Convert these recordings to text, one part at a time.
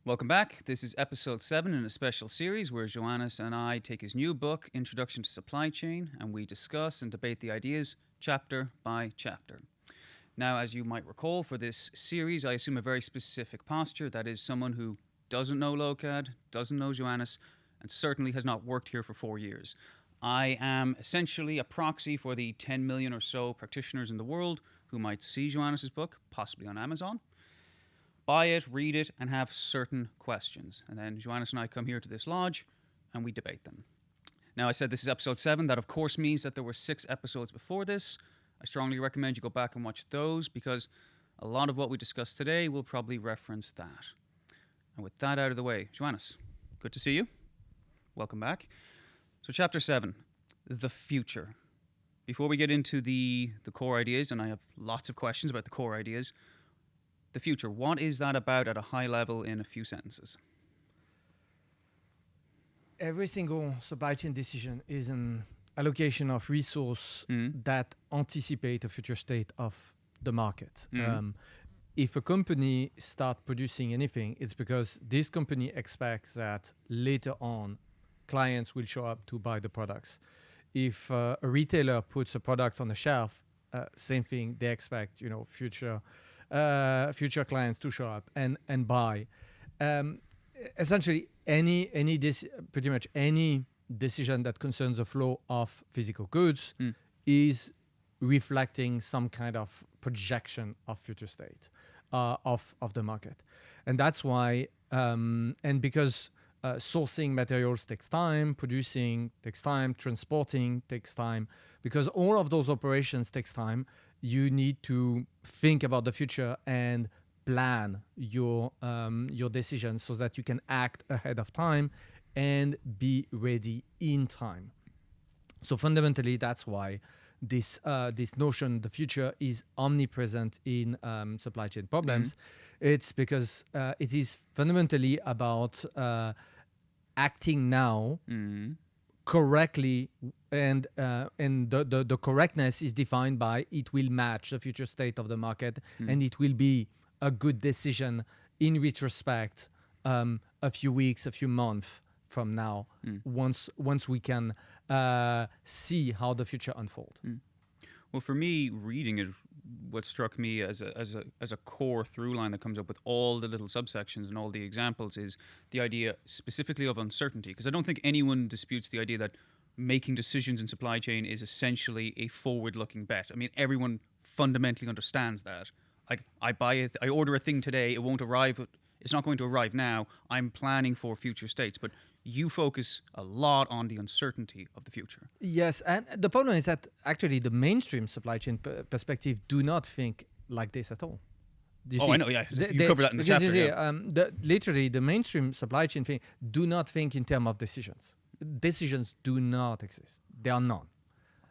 Welcome back. This is episode 7 in a special series where Johannes and I take his new book, Introduction to Supply Chain, and we discuss and debate the ideas chapter by chapter. Now, as you might recall, for this series, I assume a very specific posture. That is, someone who doesn't know Lokad, doesn't know Johannes, and certainly has not worked here for 4 years. I am essentially a proxy for the 10 million or so practitioners in the world who might see Johannes' book, possibly on Amazon, buy it, read it, and have certain questions. And then Johannes and I come here to this lodge and we debate them. Now, I said this is episode 7. That, of course, means that there were 6 episodes before this. I strongly recommend you go back and watch those because a lot of what we discuss today will probably reference that. And with that out of the way, Johannes, good to see you. Welcome back. So, chapter 7, the future. Before we get into the core ideas, and I have lots of questions about the core ideas, the future, what is that about at a high level in a few sentences? Every single supply chain decision is an allocation of resource that anticipate a future state of the market. If a company starts producing anything, it's because this company expects that later on clients will show up to buy the products. If a retailer puts a product on the shelf, same thing, they expect future clients to show up and buy. Essentially, pretty much any decision that concerns the flow of physical goods is reflecting some kind of projection of future state of the market, and that's why. And because sourcing materials takes time, producing takes time, transporting takes time. Because all of those operations takes time, you need to think about the future and plan your decisions so that you can act ahead of time and be ready in time. So fundamentally, that's why this notion, the future, is omnipresent in supply chain problems. It's because it is fundamentally about acting now correctly, and the correctness is defined by it will match the future state of the market, and it will be a good decision in retrospect a few weeks, a few months from now, once we can see how the future unfolds. Well, for me, reading it, what struck me as a core through line that comes up with all the little subsections and all the examples is the idea specifically of uncertainty. Because I don't think anyone disputes the idea that making decisions in supply chain is essentially a forward-looking bet. I mean, everyone fundamentally understands that. Like, I order a thing today, it won't arrive. It's not going to arrive now. I'm planning for future states, but you focus a lot on the uncertainty of the future. Yes, and the problem is that actually the mainstream supply chain perspective do not think like this at all. I know, yeah. You cover that in the chapter. Literally, the mainstream supply chain thing do not think in terms of decisions. Decisions do not exist. There are none.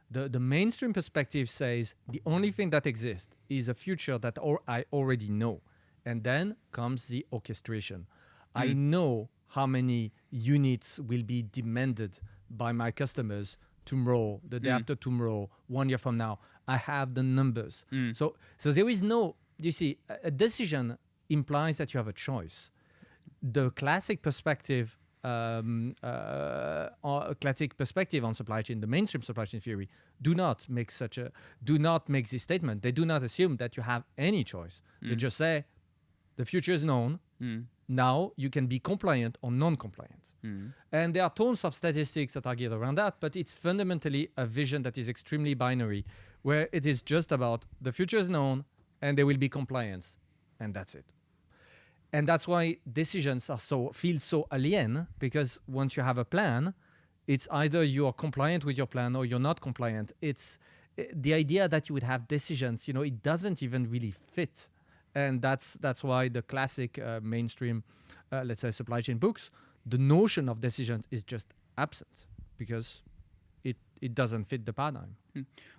The mainstream perspective says the only thing that exists is a future that I already know. And then comes the orchestration. I know how many units will be demanded by my customers tomorrow, the day after tomorrow, 1 year from now. I have the numbers. So there is no, a decision implies that you have a choice. The classic perspective on supply chain, the mainstream supply chain theory, do not make this statement. They do not assume that you have any choice. They just say, the future is known. Now you can be compliant or non-compliant. And there are tons of statistics that are geared around that, but it's fundamentally a vision that is extremely binary, where it is just about the future is known and there will be compliance, and that's it. And that's why decisions feel so alien, because once you have a plan, it's either you are compliant with your plan or you're not compliant. It's the idea that you would have decisions, it doesn't even really fit. And that's why the classic mainstream, let's say, supply chain books, the notion of decisions is just absent because it doesn't fit the paradigm.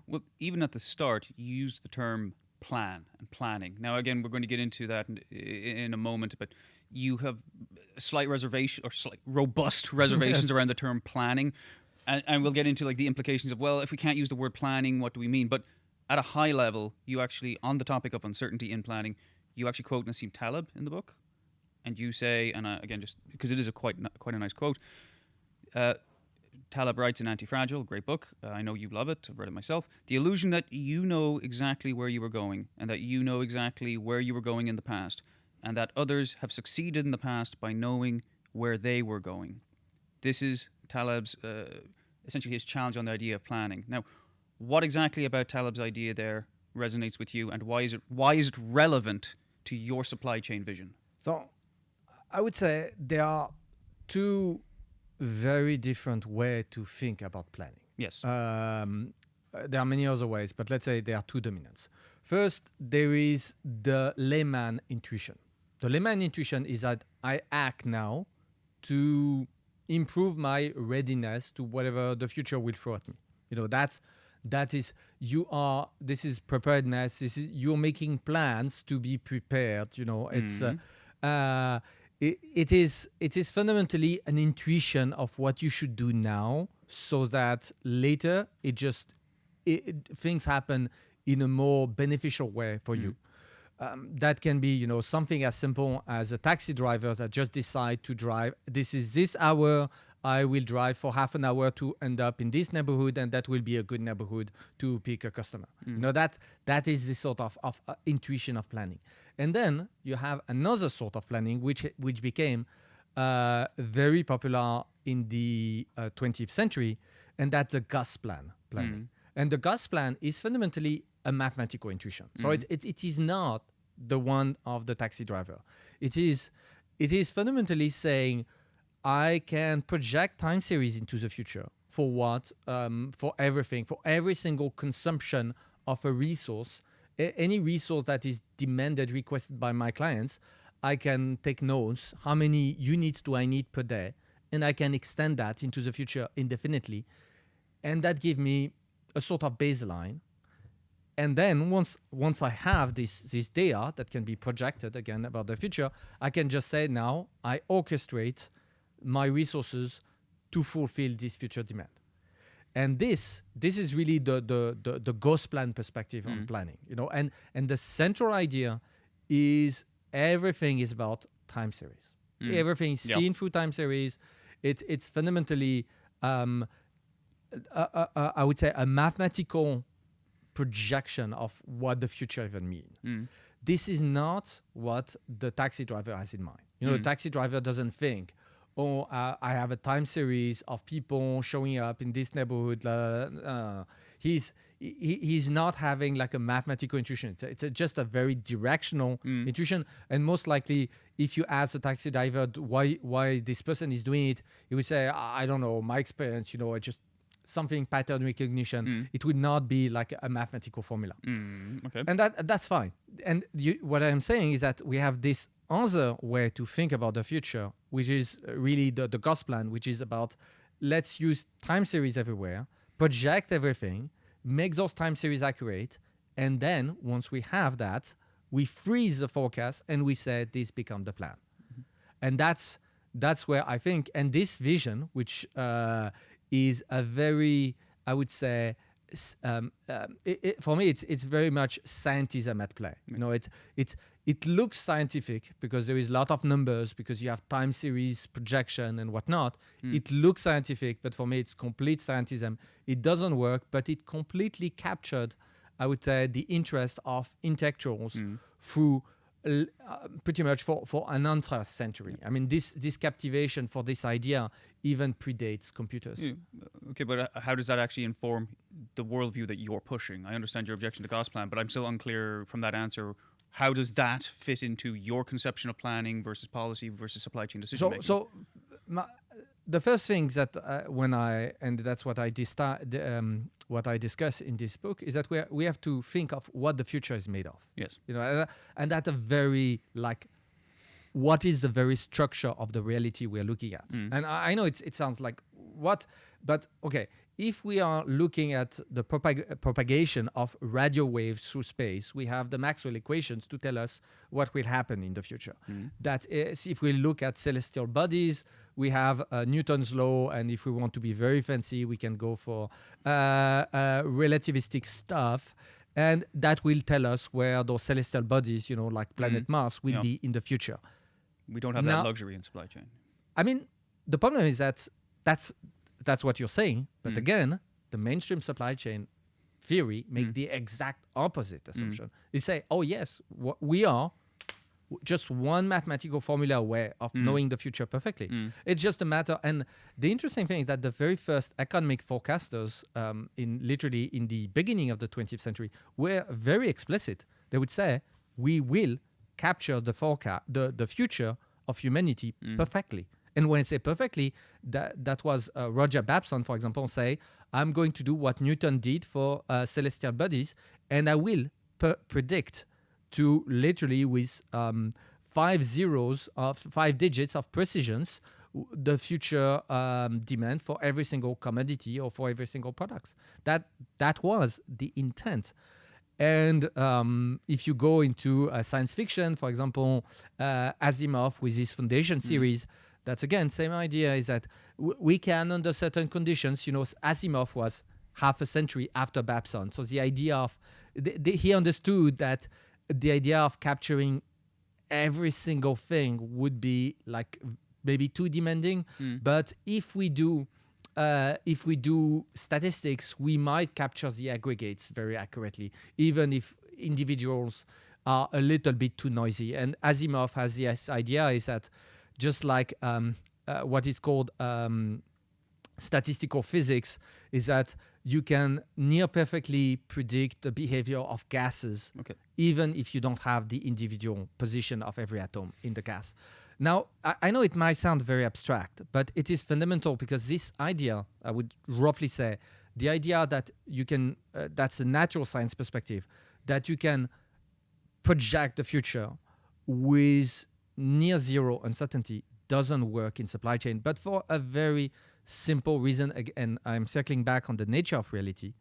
Well, even at the start, you used the term plan and planning. Now, again, we're going to get into that in a moment, but you have slight reservation or slight robust reservations around the term planning. And we'll get into like the implications of, well, if we can't use the word planning, what do we mean? But at a high level, you actually, on the topic of uncertainty in planning, you actually quote Nassim Taleb in the book. and you say, and again, just because it is quite a nice quote, Taleb writes in Anti-Fragile, great book. I know you love it. I've read it myself. The illusion that you know exactly where you were going, and that you know exactly where you were going in the past, and that others have succeeded in the past by knowing where they were going. This is Taleb's, essentially his challenge on the idea of planning. Now, what exactly about Taleb's idea there resonates with you, and why is it relevant to your supply chain vision? So I would say there are two very different ways to think about planning. Yes. There are many other ways, but let's say there are two dominants. First, there is the layman intuition. The layman intuition is that I act now to improve my readiness to whatever the future will throw at me. This is preparedness. You're making plans to be prepared. It is fundamentally an intuition of what you should do now, so that later things happen in a more beneficial way for you. That can be, something as simple as a taxi driver that just decide to drive. This hour, I will drive for half an hour to end up in this neighborhood, and that will be a good neighborhood to pick a customer. That is the sort of intuition of planning. And then you have another sort of planning which became very popular in the 20th century, and that's the Gauss planning. And the Gauss plan is fundamentally a mathematical intuition. So it is not the one of the taxi driver. It is fundamentally saying, I can project time series into the future for what? For everything, for every single consumption of a resource, any resource that is demanded, requested by my clients. I can take notes, how many units do I need per day, and I can extend that into the future indefinitely. And that gives me a sort of baseline. And then once I have this data that can be projected again about the future, I can just say, now I orchestrate my resources to fulfill this future demand. And this is really the Gauss plan perspective on planning, and the central idea is everything is about time series. Everything is seen through time series. It's fundamentally, I would say, a mathematical projection of what the future even means. This is not what the taxi driver has in mind. The taxi driver doesn't think, I have a time series of people showing up in this neighborhood. He's not having like a mathematical intuition. It's just a very directional intuition. And most likely, if you ask a taxi driver why this person is doing it, he would say, I don't know, my experience, it's just something pattern recognition. It would not be like a mathematical formula. Okay. And that's fine. And what I'm saying is that we have this other way to think about the future, which is really the Gauss plan, which is about, let's use time series everywhere, project everything, make those time series accurate, and then once we have that, we freeze the forecast and we say this becomes the plan. And that's where I think, and this vision, which is a very, I would say, for me, it's very much scientism at play. It looks scientific because there is a lot of numbers, because you have time series projection and whatnot. It looks scientific, but for me, it's complete scientism. It doesn't work, but it completely captured, I would say, the interest of intellectuals through pretty much for an entire century. I mean, this captivation for this idea even predates computers. Okay, but how does that actually inform the worldview that you're pushing? I understand your objection to Gauss plan, but I'm still unclear from that answer. How does that fit into your conception of planning versus policy versus supply chain decision making? So the first thing that that's what I discuss in this book, is that we have to think of what the future is made of. Yes. And that's a very what is the very structure of the reality we're looking at. And I know it sounds like what, but okay, if we are looking at the propagation of radio waves through space, we have the Maxwell equations to tell us what will happen in the future. That is, if we look at celestial bodies, we have Newton's law, and if we want to be very fancy, we can go for relativistic stuff, and that will tell us where those celestial bodies, like planet Mars, will be in the future. We don't have that luxury in supply chain. I mean, the problem is that that's what you're saying. But again, the mainstream supply chain theory make the exact opposite assumption. They say, oh yes, we are just one mathematical formula away of knowing the future perfectly. It's just a matter. And the interesting thing is that the very first economic forecasters in the beginning of the 20th century were very explicit. They would say, we will capture the future of humanity perfectly. And when I say perfectly, that was Roger Babson, for example, say, I'm going to do what Newton did for celestial bodies, and I will predict to literally with 5 digits of precisions the future demand for every single commodity or for every single product. That was the intent. And if you go into science fiction, for example, Asimov with his Foundation series, that's again same idea, is that we can, under certain conditions, Asimov was half a century after Babson. So the idea of he understood that the idea of capturing every single thing would be like maybe too demanding. But if we do statistics, we might capture the aggregates very accurately, even if individuals are a little bit too noisy. And Asimov has this idea is that just like what is called statistical physics, is that you can near perfectly predict the behavior of gases, even if you don't have the individual position of every atom in the gas. Now, I know it might sound very abstract, but it is fundamental, because this idea, I would roughly say, the idea that you can, that's a natural science perspective, that you can project the future with near zero uncertainty doesn't work in supply chain, but for a very simple reason. Again, I'm circling back on the nature of reality.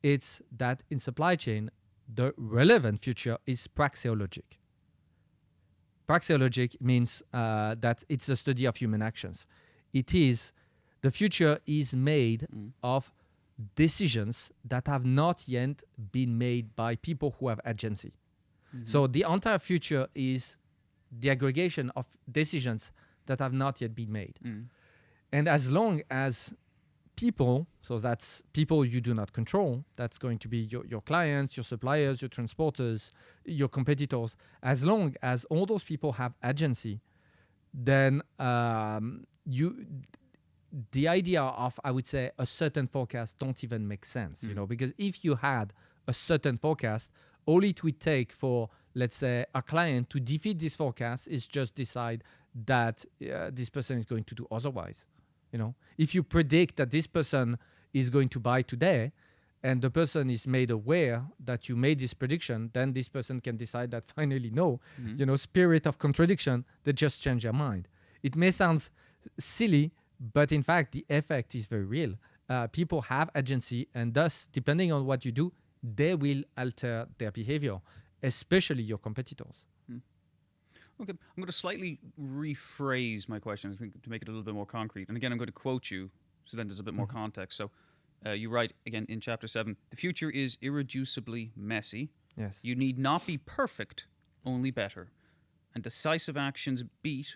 It's that in supply chain, the relevant future is praxeologic. Praxeologic means that it's a study of human actions. The future is made of decisions that have not yet been made by people who have agency. So the entire future is the aggregation of decisions that have not yet been made. And as long as people, so that's people you do not control, that's going to be your clients, your suppliers, your transporters, your competitors, as long as all those people have agency, then the idea of, I would say, a certain forecast don't even make sense, because if you had a certain forecast, all it would take for, let's say, a client to defeat this forecast is just decide that this person is going to do otherwise. If you predict that this person is going to buy today, and the person is made aware that you made this prediction, then this person can decide that finally no, spirit of contradiction, they just change their mind. It may sound silly, but in fact, the effect is very real. People have agency, and thus, depending on what you do, they will alter their behavior, especially your competitors. Okay, I'm going to slightly rephrase my question, I think, to make it a little bit more concrete. And again, I'm going to quote you, so then there's a bit more context. So you write, again, in chapter 7, the future is irreducibly messy. Yes. You need not be perfect, only better. And decisive actions beat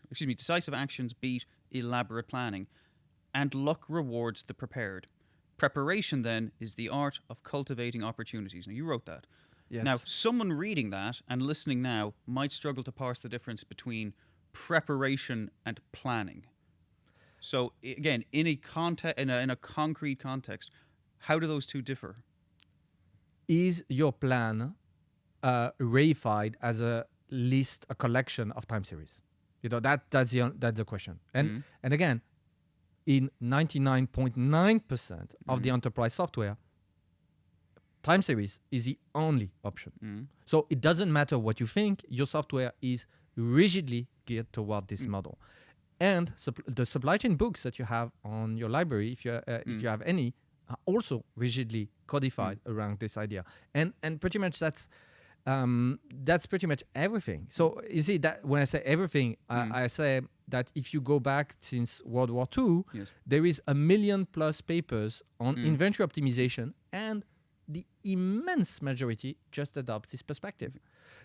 elaborate planning. And luck rewards the prepared. Preparation, then, is the art of cultivating opportunities. Now, you wrote that. Yes. Now, someone reading that and listening now might struggle to parse the difference between preparation and planning. So, again, in a concrete context, how do those two differ? Is your plan reified as a collection of time series? That's the question. And again, in 99.9% of the enterprise software, time series is the only option. So it doesn't matter what you think, your software is rigidly geared toward this model. And the supply chain books that you have on your library, if you have any, are also rigidly codified around this idea. And pretty much that's pretty much everything. So you see that when I say everything, I say that if you go back since World War II, there is 1 million+ papers on inventory optimization, and the immense majority just adopt this perspective.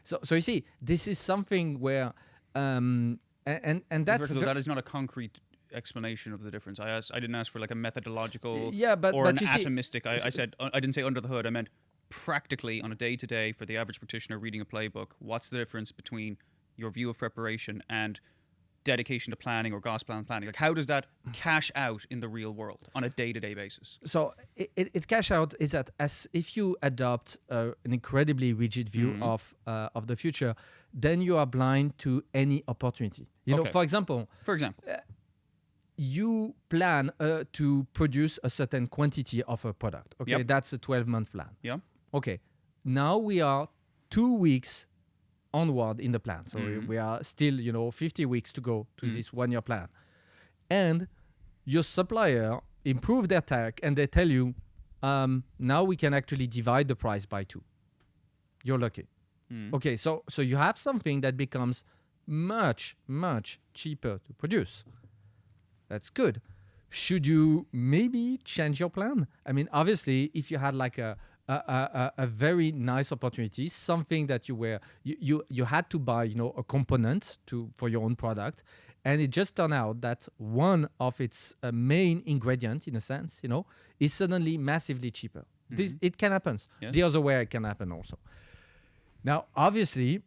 So you see, this is something where, and and that's that is not a concrete explanation of the difference. I didn't ask for like a methodological or but an you see, atomistic. I said I didn't say under the hood. I meant practically on a day-to-day for the average practitioner reading a playbook. What's the difference between your view of preparation and dedication to planning or gospel planning? Like, how does that cash out in the real world on a day-to-day basis? So it cash out is that as if you adopt an incredibly rigid view of the future, then you are blind to any opportunity. You know, for example, you plan to produce a certain quantity of a product. Okay, that's a 12-month plan. Yeah. Okay, now we are 2 weeks onward in the plan. So we are still, 50 weeks to go to this 1-year plan. And your supplier improved their tech and they tell you, now we can actually divide the price by 2. You're lucky. Okay, so you have something that becomes much, much cheaper to produce. That's good. Should you maybe change your plan? I mean, obviously, if you had like a very nice opportunity, something that you had to buy, a component for your own product, and it just turned out that one of its main ingredient, in a sense, is suddenly massively cheaper. It can happen. Yes. The other way it can happen also. Now, obviously,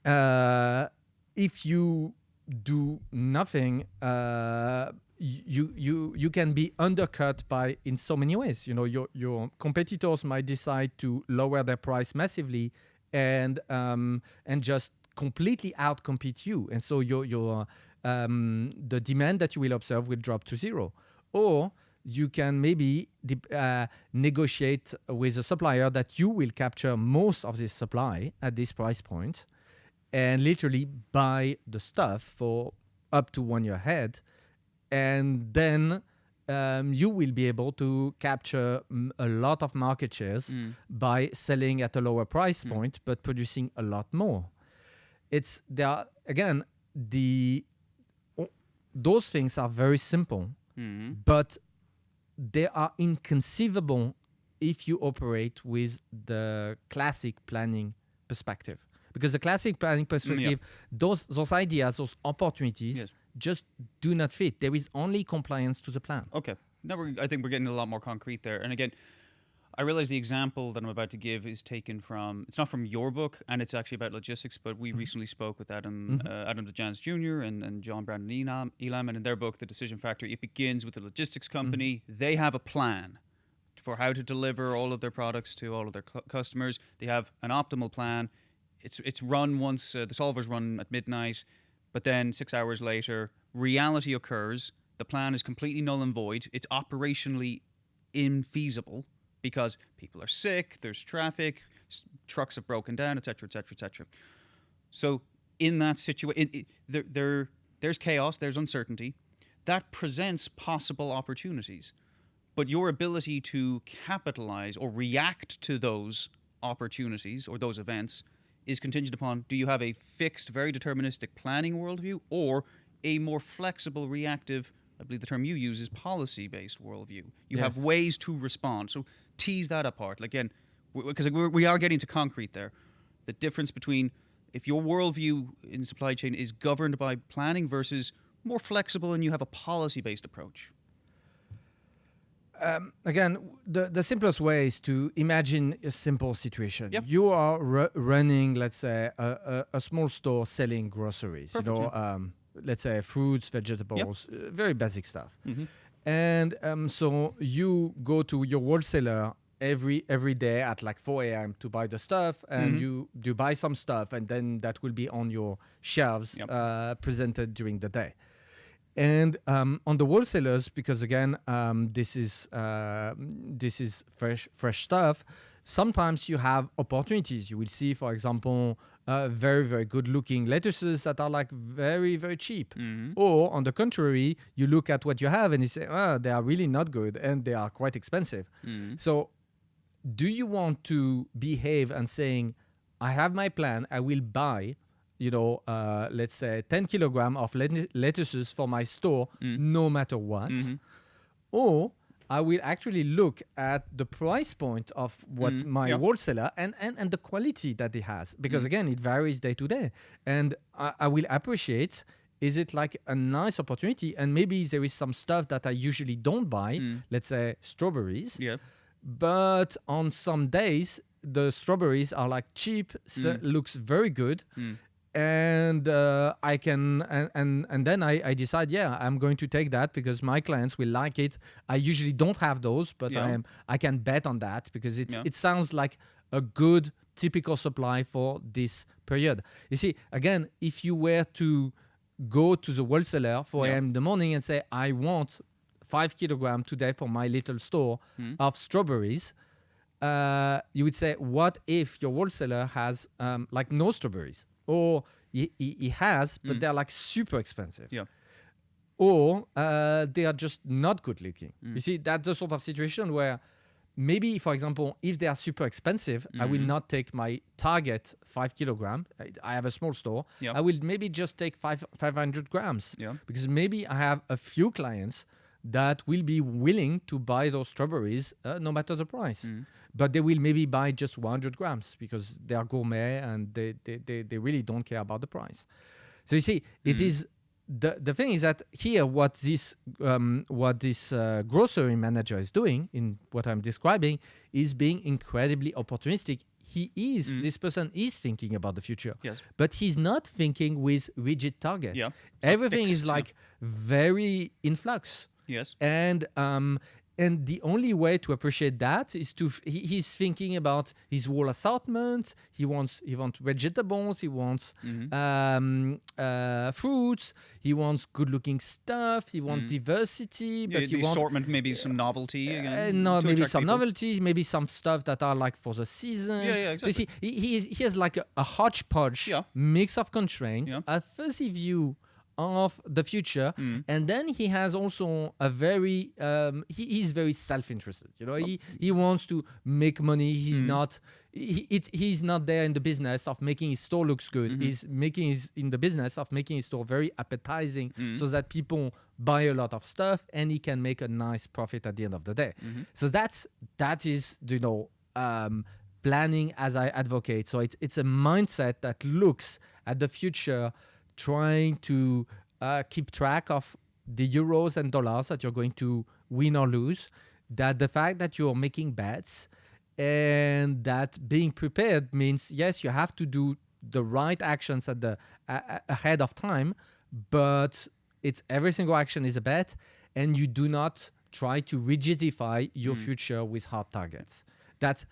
if you do nothing, you can be undercut in so many ways. Your competitors might decide to lower their price massively and just completely outcompete you, and so your the demand that you will observe will drop to zero. Or you can maybe negotiate with a supplier that you will capture most of this supply at this price point, and literally buy the stuff for up to 1 year ahead. And then you will be able to capture a lot of market shares by selling at a lower price point, but producing a lot more. Those things are very simple, but they are inconceivable if you operate with the classic planning perspective. Because the classic planning perspective, those ideas, those opportunities, just do not fit. There is only compliance to the plan. Okay. Now I think we're getting a lot more concrete there. And again, I realize the example that I'm about to give is taken from, it's not from your book, and it's actually about logistics, but we recently spoke with Adam DeJans Jr. and John Brandon Elam, and in their book, The Decision Factor, it begins with a logistics company. They have a plan for how to deliver all of their products to all of their customers. They have an optimal plan. It's run once, the solver's run at midnight, but then 6 hours later, reality occurs. The plan is completely null and void. It's operationally infeasible because people are sick, there's traffic, trucks have broken down, etc., etc., etc. So in that situation, there's chaos, there's uncertainty. That presents possible opportunities. But your ability to capitalize or react to those opportunities or those events is contingent upon, do you have a fixed, very deterministic planning worldview or a more flexible, reactive, I believe the term you use is policy-based worldview. You have ways to respond. So tease that apart. Again, because we are getting to concrete there. The difference between if your worldview in supply chain is governed by planning versus more flexible and you have a policy-based approach. Again, the simplest way is to imagine a simple situation. Yep. You are running, let's say, a small store selling groceries. Perfect, let's say fruits, vegetables, very basic stuff. And so you go to your wholesaler every day at like 4 a.m. to buy the stuff, and you buy some stuff, and then that will be on your shelves presented during the day. And on the wholesalers, because again, this is fresh stuff. Sometimes you have opportunities. You will see, for example, very, very good-looking lettuces that are like very, very cheap. Or on the contrary, you look at what you have and you say, they are really not good and they are quite expensive. So do you want to behave and saying, I have my plan, I will buy, let's say 10 kilograms of lettuces for my store, no matter what? Or I will actually look at the price point of what my wholesaler and the quality that it has, because again, it varies day to day. And I will appreciate, is it like a nice opportunity? And maybe there is some stuff that I usually don't buy, let's say strawberries. Yeah. But on some days, the strawberries are like cheap, looks very good. And I can, and then I decide, I'm going to take that because my clients will like it. I usually don't have those, but I can bet on that because it sounds like a good typical supply for this period. You see, again, if you were to go to the wholesaler 4 a.m. in the morning and say, I want 5 kilograms today for my little store of strawberries, you would say, what if your wholesaler has like no strawberries? Or he has, but they're like super expensive. Yeah. Or they are just not good looking. You see, that's the sort of situation where maybe, for example, if they are super expensive, I will not take my target 5 kilogram. I have a small store. Yeah. I will maybe just take 500 grams. Yeah. Because maybe I have a few clients that will be willing to buy those strawberries no matter the price. But they will maybe buy just 100 grams because they are gourmet and they really don't care about the price. So you see, it is the thing is that here what this grocery manager is doing in what I'm describing is being incredibly opportunistic. This person is thinking about the future, but he's not thinking with rigid target. Yeah. Everything Fixed, is like very in flux. Yes. And the only way to appreciate that is he's thinking about his whole assortment. He wants vegetables. He wants fruits. He wants good-looking stuff. He wants diversity. But the assortment, maybe some novelty. Maybe some novelty. Maybe some stuff that are like for the season. Yeah, exactly. So you see, he has like a hodgepodge mix of constraints, a fuzzy view of the future, and then he has also a very he's very self-interested. He wants to make money. He's not there in the business of making his store looks good. He's in the business of making his store very appetizing so that people buy a lot of stuff and he can make a nice profit at the end of the day. So that is planning as I advocate. So it's a mindset that looks at the future, trying to keep track of the euros and dollars that you're going to win or lose, that the fact that you're making bets, and that being prepared means, yes, you have to do the right actions at ahead of time, but every single action is a bet, and you do not try to rigidify your future with hard targets. That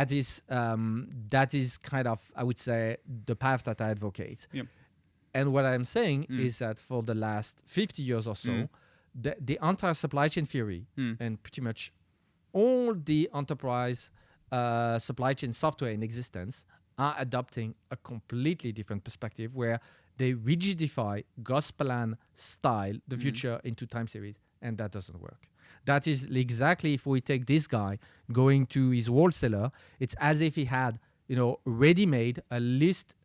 is kind of, I would say, the path that I advocate. Yep. And what I'm saying is that for the last 50 years or so, the entire supply chain theory and pretty much all the enterprise supply chain software in existence are adopting a completely different perspective where they rigidify Gospelan style the future into time series, and that doesn't work. That is exactly, if we take this guy going to his wholesaler, it's as if he had, ready-made a list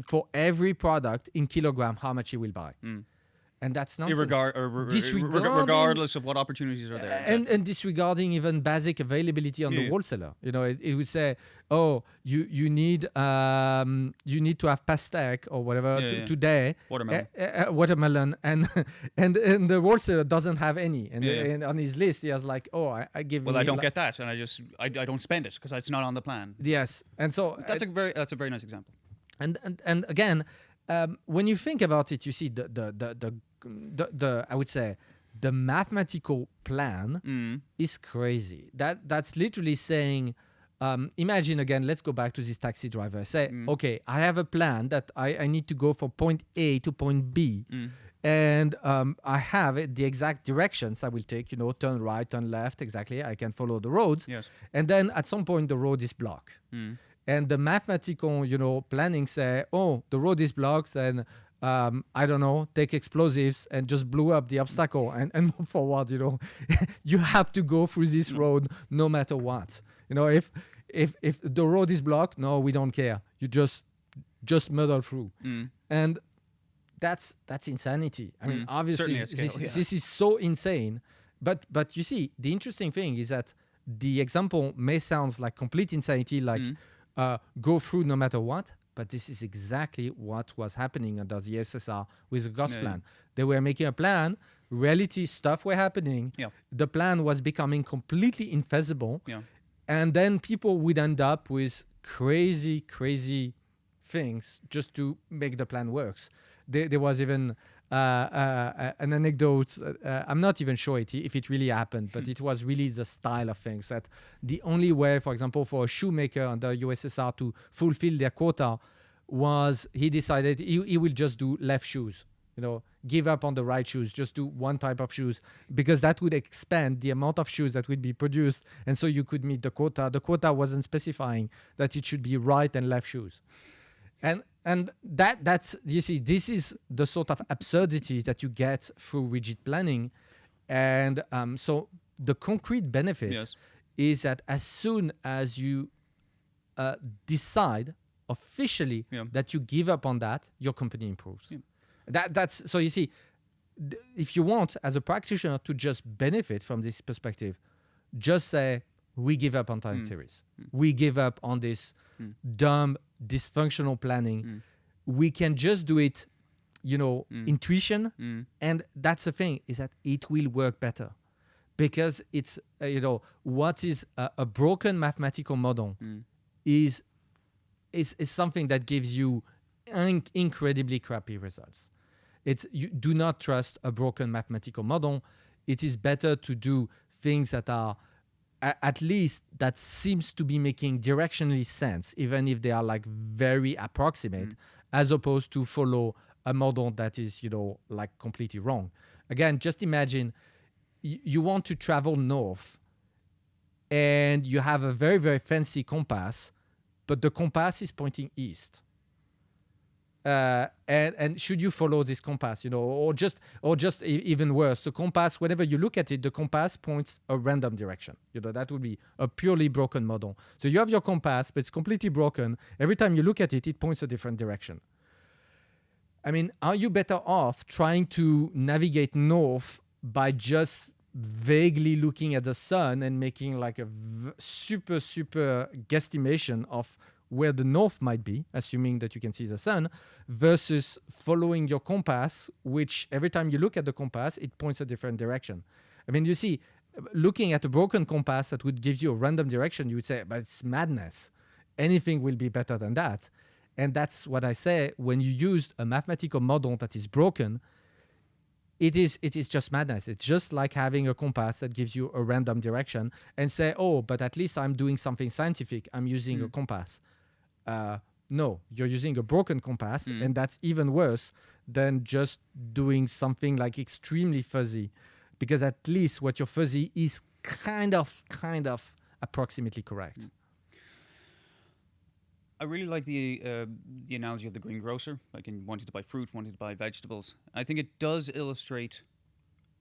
for every product in kilogram how much he will buy. And that's nonsense. Regardless of what opportunities are there. Exactly. And disregarding even basic availability on the wholesaler. It would say, oh, you need to have pastèque or whatever today. Watermelon. And the wholesaler doesn't have any. And on his list, he has like, oh, I give. Well, I don't get that, and I don't spend it because it's not on the plan. Yes, and so that's a very nice example. And again, when you think about it, you see the I would say the mathematical plan is crazy. That's literally saying, imagine again, let's go back to this taxi driver. Say, okay, I have a plan that I need to go from point A to point B. And I have the exact directions I will take, turn right, turn left, exactly. I can follow the roads. Yes. And then at some point, the road is blocked. And the mathematical, planning say, oh, the road is blocked, and I don't know, take explosives and just blew up the obstacle and move forward. You have to go through this road no matter what. If the road is blocked, no, we don't care. You just muddle through. And that's insanity. I mean, obviously, this is so insane But you see, the interesting thing is that the example may sound like complete insanity, like go through no matter what. But this is exactly what was happening under the SSR with the cost plan. They were making a plan. Reality stuff were happening. The plan was becoming completely infeasible. And then people would end up with crazy things just to make the plan works. There was even an anecdote. I'm not even sure if it really happened, but it was really the style of things that the only way, for example, for a shoemaker under USSR to fulfill their quota was he decided he will just do left shoes. Give up on the right shoes, just do one type of shoes, because that would expand the amount of shoes that would be produced, and so you could meet the quota. The quota wasn't specifying that it should be right and left shoes. And that's, you see, this is the sort of absurdities that you get through rigid planning. And so the concrete benefit is that as soon as you decide officially that you give up on that, your company improves. That's so you see, if you want as a practitioner to just benefit from this perspective, just say, we give up on time series. We give up on this dumb, dysfunctional planning. We can just do it, intuition. And that's the thing, is that it will work better. Because it's, what is a broken mathematical model is something that gives you incredibly crappy results. You do not trust a broken mathematical model. It is better to do things that are at least that seems to be making directionally sense, even if they are like very approximate, as opposed to follow a model that is, like completely wrong. Again, just imagine you want to travel north and you have a very, very fancy compass, but the compass is pointing east. And should you follow this compass, or just even worse, the compass, whenever you look at it, the compass points a random direction. That would be a purely broken model. So you have your compass, but it's completely broken. Every time you look at it, it points a different direction. I mean, are you better off trying to navigate north by just vaguely looking at the sun and making like a super guesstimation of where the north might be, assuming that you can see the sun, versus following your compass, which every time you look at the compass, it points a different direction? I mean, you see, looking at a broken compass that would give you a random direction, you would say, but it's madness. Anything will be better than that. And that's what I say, when you use a mathematical model that is broken, it is just madness. It's just like having a compass that gives you a random direction and say, oh, but at least I'm doing something scientific. I'm using a compass. No, you're using a broken compass, and that's even worse than just doing something like extremely fuzzy, because at least what you're fuzzy is kind of approximately correct. I really like the analogy of the greengrocer, like in wanting to buy fruit, wanting to buy vegetables. I think it does illustrate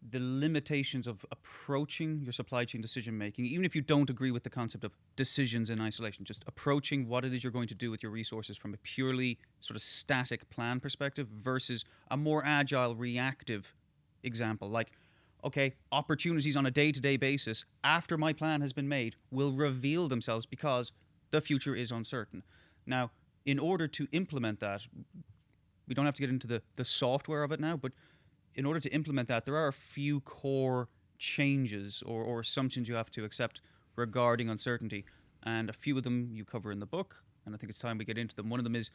the limitations of approaching your supply chain decision making, even if you don't agree with the concept of decisions in isolation, just approaching what it is you're going to do with your resources from a purely sort of static plan perspective versus a more agile, reactive example. Like, okay, opportunities on a day-to-day basis after my plan has been made will reveal themselves because the future is uncertain. Now, in order to implement that, we don't have to get into the software of it now, but in order to implement that, there are a few core changes or assumptions you have to accept regarding uncertainty. And a few of them you cover in the book, and I think it's time we get into them. One of them is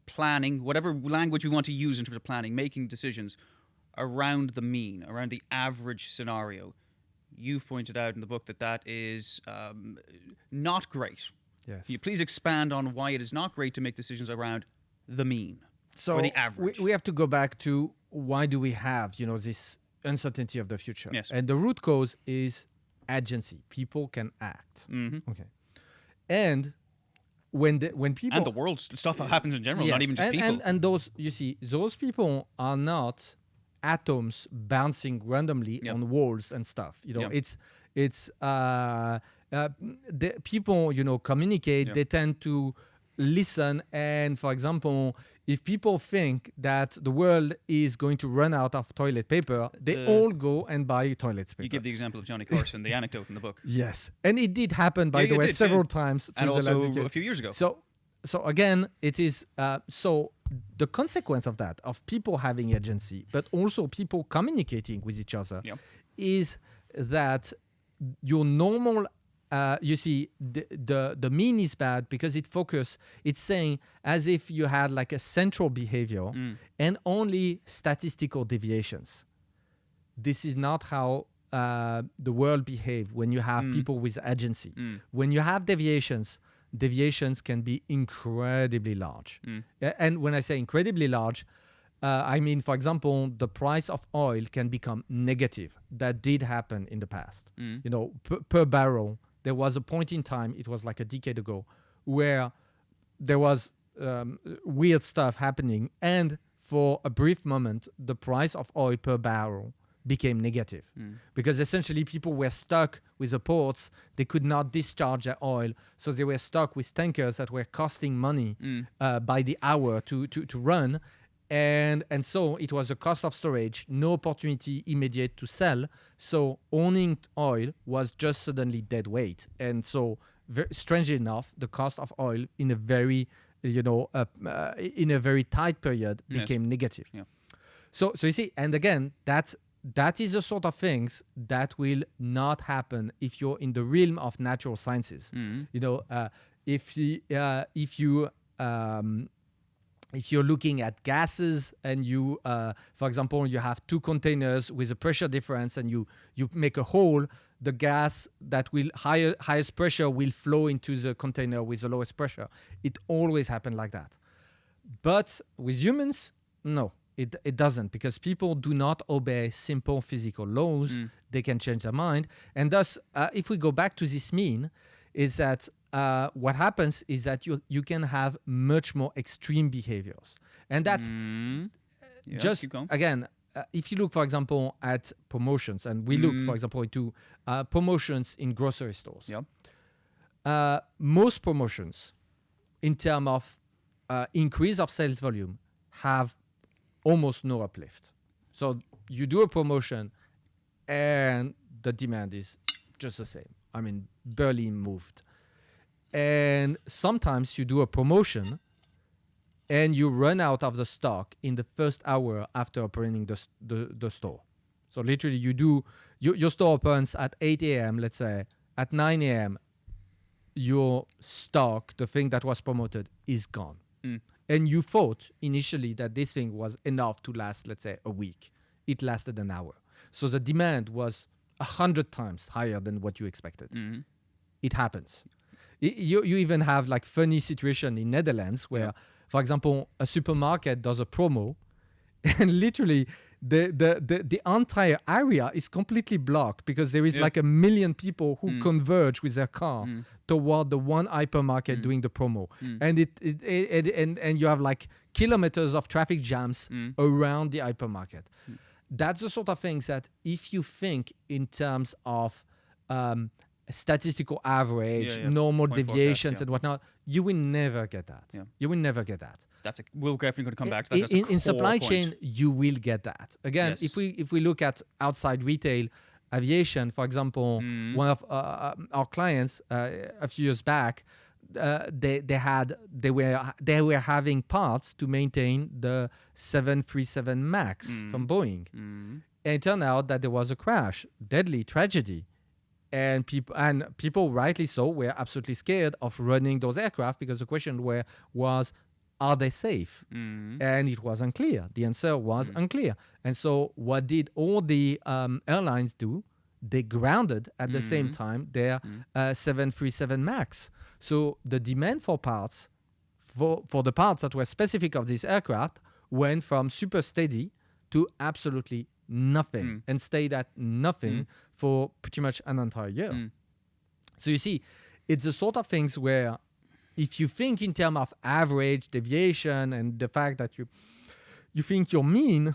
planning, whatever language we want to use in terms of planning, making decisions around the mean, around the average scenario. You've pointed out in the book that is not great. Yes. Can you please expand on why it is not great to make decisions around the mean or the average? We have to go back to why do we have, this uncertainty of the future? Yes. And the root cause is agency. People can act. Okay. And when people... And the world stuff happens in general, not even just people. And those, you see, those people are not atoms bouncing randomly on walls and stuff. It's the people, communicate. They tend to listen and, for example, if people think that the world is going to run out of toilet paper, they all go and buy toilet paper. You give the example of Johnny Carson, the anecdote in the book. Yes. And it did happen, by the way, several times. And also a few years ago. So again, it is, so the consequence of that, of people having agency, but also people communicating with each other, is that your normal, you see, the mean is bad because it's saying as if you had like a central behavior and only statistical deviations. This is not how the world behaves when you have people with agency. When you have deviations can be incredibly large. And when I say incredibly large, I mean, for example, the price of oil can become negative. That did happen in the past. You know, per barrel, there was a point in time, it was like a decade ago, where there was weird stuff happening. And for a brief moment, the price of oil per barrel became negative because essentially people were stuck with the ports. They could not discharge their oil, so they were stuck with tankers that were costing money by the hour to run, and so it was a cost of storage, no opportunity immediate to sell, so owning oil was just suddenly dead weight. And so strangely enough, the cost of oil in a very in a very tight period became negative. So you see, and again, that is the sort of things that will not happen if you're in the realm of natural sciences. You know, if you're looking at gases and you, for example, you have two containers with a pressure difference and you make a hole, the gas that will highest pressure will flow into the container with the lowest pressure. It always happens like that. But with humans, no. It doesn't, because people do not obey simple physical laws. They can change their mind. And thus, if we go back to this mean, is that what happens is that you can have much more extreme behaviors. And that just, again, if you look, for example, at promotions, and we look, for example, into promotions in grocery stores. Most promotions, in terms of increase of sales volume, have almost no uplift. So you do a promotion and the demand is just the same. I mean, barely moved. And sometimes you do a promotion and you run out of the stock in the first hour after opening the store. So literally your store opens at 8 a.m., let's say. At 9 a.m., your stock, the thing that was promoted, is gone. And you thought initially that this thing was enough to last, let's say, a week. It lasted an hour. So the demand was 100 times higher than what you expected. It happens. You even have like funny situation in Netherlands where, for example, a supermarket does a promo and literally the entire area is completely blocked because there is like 1 million people who converge with their car toward the one hypermarket doing the promo. And you have like kilometers of traffic jams around the hypermarket. That's the sort of things that if you think in terms of statistical average, normal deviations and whatnot, you will never get that. You will never get that. We're definitely going to come back to that. In supply chain, you will get that. Again, if we look at outside retail, aviation, for example, one of our clients a few years back, they were having parts to maintain the 737 MAX from Boeing, and it turned out that there was a crash, deadly tragedy. And people rightly so were absolutely scared of running those aircraft because the question was, are they safe? And it was unclear. The answer was unclear. And so what did all the airlines do? They grounded at the same time their 737 MAX. So the demand for parts, for the parts that were specific of this aircraft, went from super steady to absolutely nothing and stayed at nothing for pretty much an entire year. So you see, it's the sort of things where if you think in terms of average deviation and the fact that you think your mean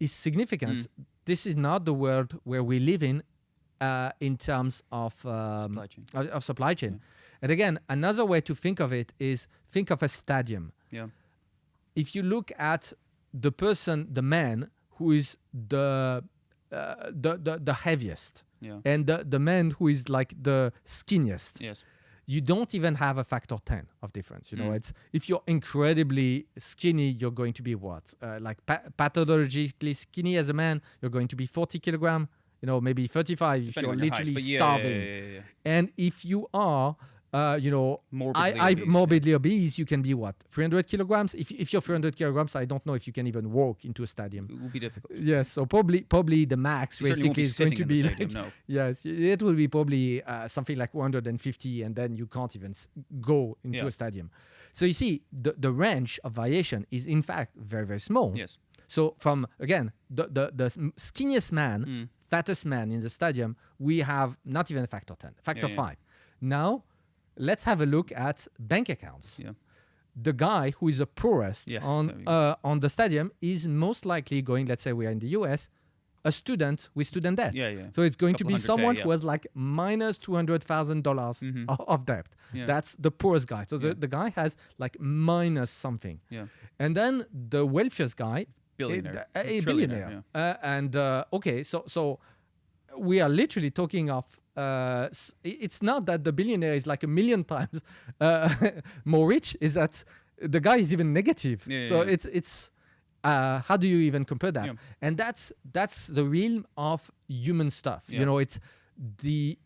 is significant, this is not the world where we live in terms of supply chain. And again, another way to think of it is think of a stadium. Yeah. If you look at the man who is the heaviest, and the man who is like the skinniest, Yes. you don't even have a factor 10 of difference. It's if you're incredibly skinny, you're going to be what? Pathologically skinny as a man, you're going to be 40 kilogram, maybe 35 if you're literally starving. Yeah. And if you are, Morbidly morbidly obese, you can be what? 300 kilograms? If you're 300 kilograms, I don't know if you can even walk into a stadium. It will be difficult. Yes, so probably the max realistically is going to be yes, it will be probably something like 150, and then you can't even go into a stadium. So you see, the range of variation is in fact very, very small. Yes. So from, again, the skinniest man, fattest man in the stadium, we have not even a factor 10, factor 5. Now, let's have a look at bank accounts. Yeah. The guy who is the poorest on the stadium is most likely going, let's say we are in the US, a student with student debt. So it's going to be someone who has like minus $200,000 of debt. That's the poorest guy. So the guy has like minus something. And then the wealthiest guy, billionaire. A billionaire. Okay, so we are literally talking of it's not that the billionaire is like a million times more rich, is that the guy is even negative. It's how do you even compare that? And that's the realm of human stuff. It's the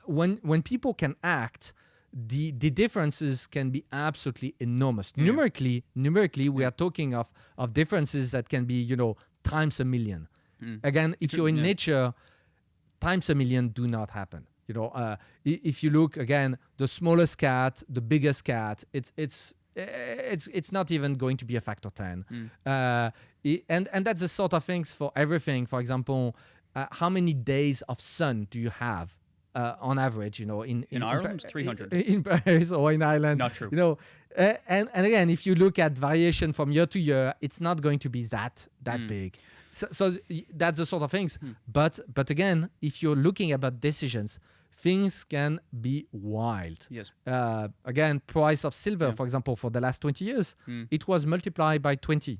when people can act, the differences can be absolutely enormous. Numerically we are talking of differences that can be times a million. Again, if you're in nature, times a million do not happen. If you look again, the smallest cat, the biggest cat, it's not even going to be a factor 10. And that's the sort of things for everything. For example, how many days of sun do you have on average? In Ireland, 300. In Paris or in Ireland. Not true. And again, if you look at variation from year to year, it's not going to be that big. So that's the sort of things. But again, if you're looking about decisions, things can be wild. Yes. Again, price of silver, for example, for the last 20 years, it was multiplied by 20.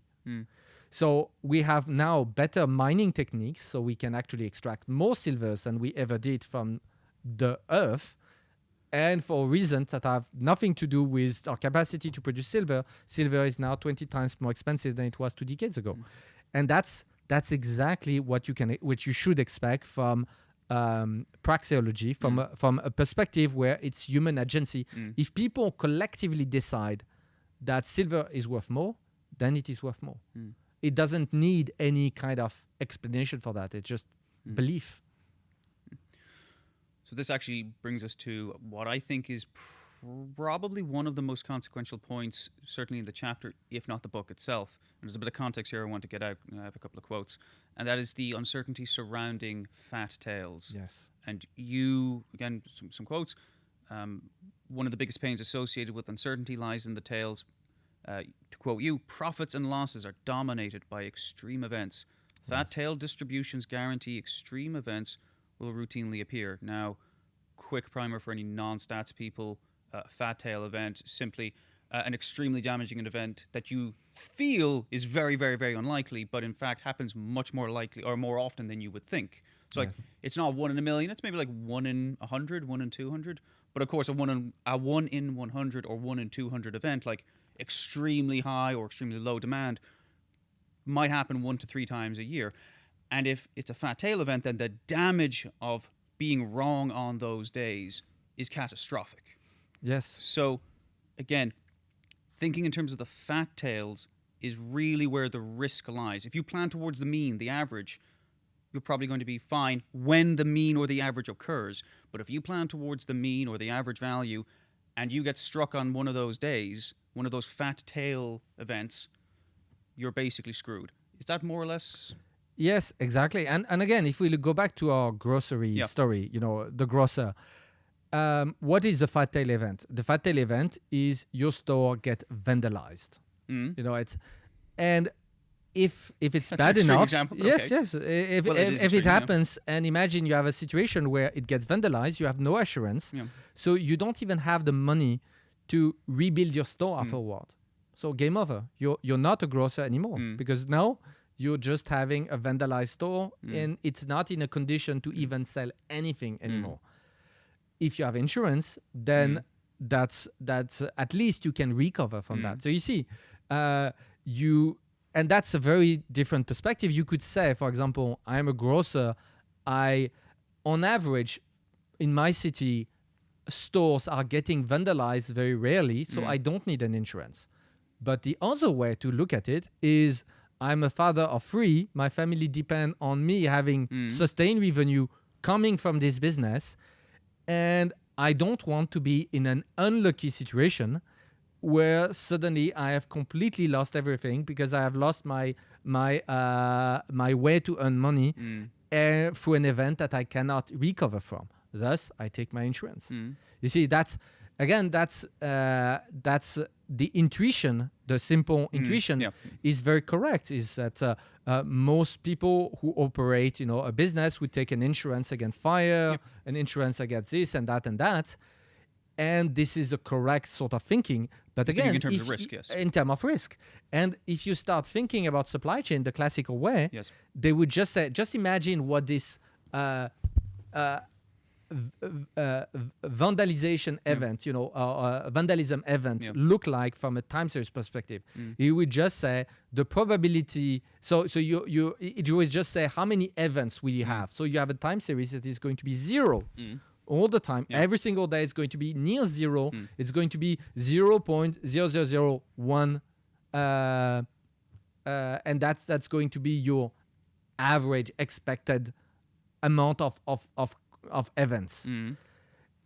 So we have now better mining techniques, so we can actually extract more silvers than we ever did from the earth. And for reasons that have nothing to do with our capacity to produce silver, silver is now 20 times more expensive than it was 2 decades ago. And that's exactly what you should expect from praxeology, from a perspective where it's human agency. If people collectively decide that silver is worth more, then it is worth more. It doesn't need any kind of explanation for that. It's just belief. So this actually brings us to what I think is probably one of the most consequential points, certainly in the chapter, if not the book itself. And there's a bit of context here I want to get out. I have a couple of quotes. And that is the uncertainty surrounding fat tails. Yes. And you, again, some quotes. One of the biggest pains associated with uncertainty lies in the tails. To quote you, profits and losses are dominated by extreme events. Fat tail distributions guarantee extreme events will routinely appear. Now, quick primer for any non-stats people, fat tail event, simply an extremely damaging event that you feel is very, very, very unlikely, but in fact happens much more likely or more often than you would think. So like, it's not 1 in a million, it's maybe like 1 in 100, 1 in 200. But of course, a 1 in 100 or 1 in 200 event, like extremely high or extremely low demand, might happen 1 to 3 times a year. And if it's a fat tail event, then the damage of being wrong on those days is catastrophic. Yes. So, again, thinking in terms of the fat tails is really where the risk lies. If you plan towards the mean, the average, you're probably going to be fine when the mean or the average occurs. But if you plan towards the mean or the average value and you get struck on one of those days, one of those fat tail events, you're basically screwed. Is that more or less... Yes, exactly. And again, if we go back to our grocery story, the grocer, what is the fat tail event? The fat tail event is your store get vandalized. And if it's That's bad an extreme enough, example, but yes, okay. yes. If Well, it is if it extreme, yeah. happens, and imagine you have a situation where it gets vandalized, you have no assurance, Yeah. so you don't even have the money to rebuild your store afterward. So game over. You're not a grocer anymore because now you're just having a vandalized store and it's not in a condition to even sell anything anymore. If you have insurance, then that's at least you can recover from that. So you see, and that's a very different perspective. You could say, for example, I'm a grocer. On average, in my city, stores are getting vandalized very rarely, so I don't need an insurance. But the other way to look at it is I'm a father of 3. My family depend on me having sustained revenue coming from this business. And I don't want to be in an unlucky situation where suddenly I have completely lost everything because I have lost my way to earn money through an event that I cannot recover from. Thus, I take my insurance. You see, that's the intuition. The simple intuition is very correct. Is that most people who operate, a business would take an insurance against fire, an insurance against this and that and that. And this is the correct sort of thinking. But again, in terms of risk, yes. In terms of risk. And if you start thinking about supply chain the classical way, they would just say, just imagine what this vandalization event, vandalism event look like from a time series perspective. You would just say the probability. So it would just say how many events will you have. So you have a time series that is going to be 0. All the time, every single day, it's going to be near 0. It's going to be 0.0001, and that's going to be your average expected amount of events.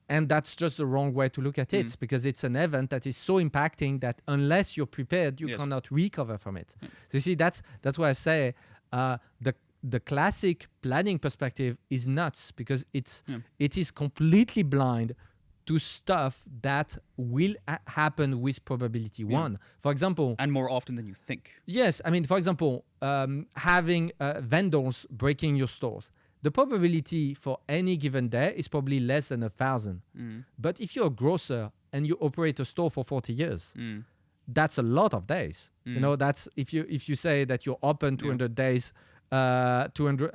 And that's just the wrong way to look at it because it's an event that is so impacting that unless you're prepared, you cannot recover from it. So you see, that's why I say the classic planning perspective is nuts because it is completely blind to stuff that will happen with probability 1. For example, and more often than you think. Yes, I mean, for example, having vendors breaking your stores. The probability for any given day is probably less than 1,000. But if you're a grocer and you operate a store for 40 years, that's a lot of days. That's if you say that you're open 200 days. 200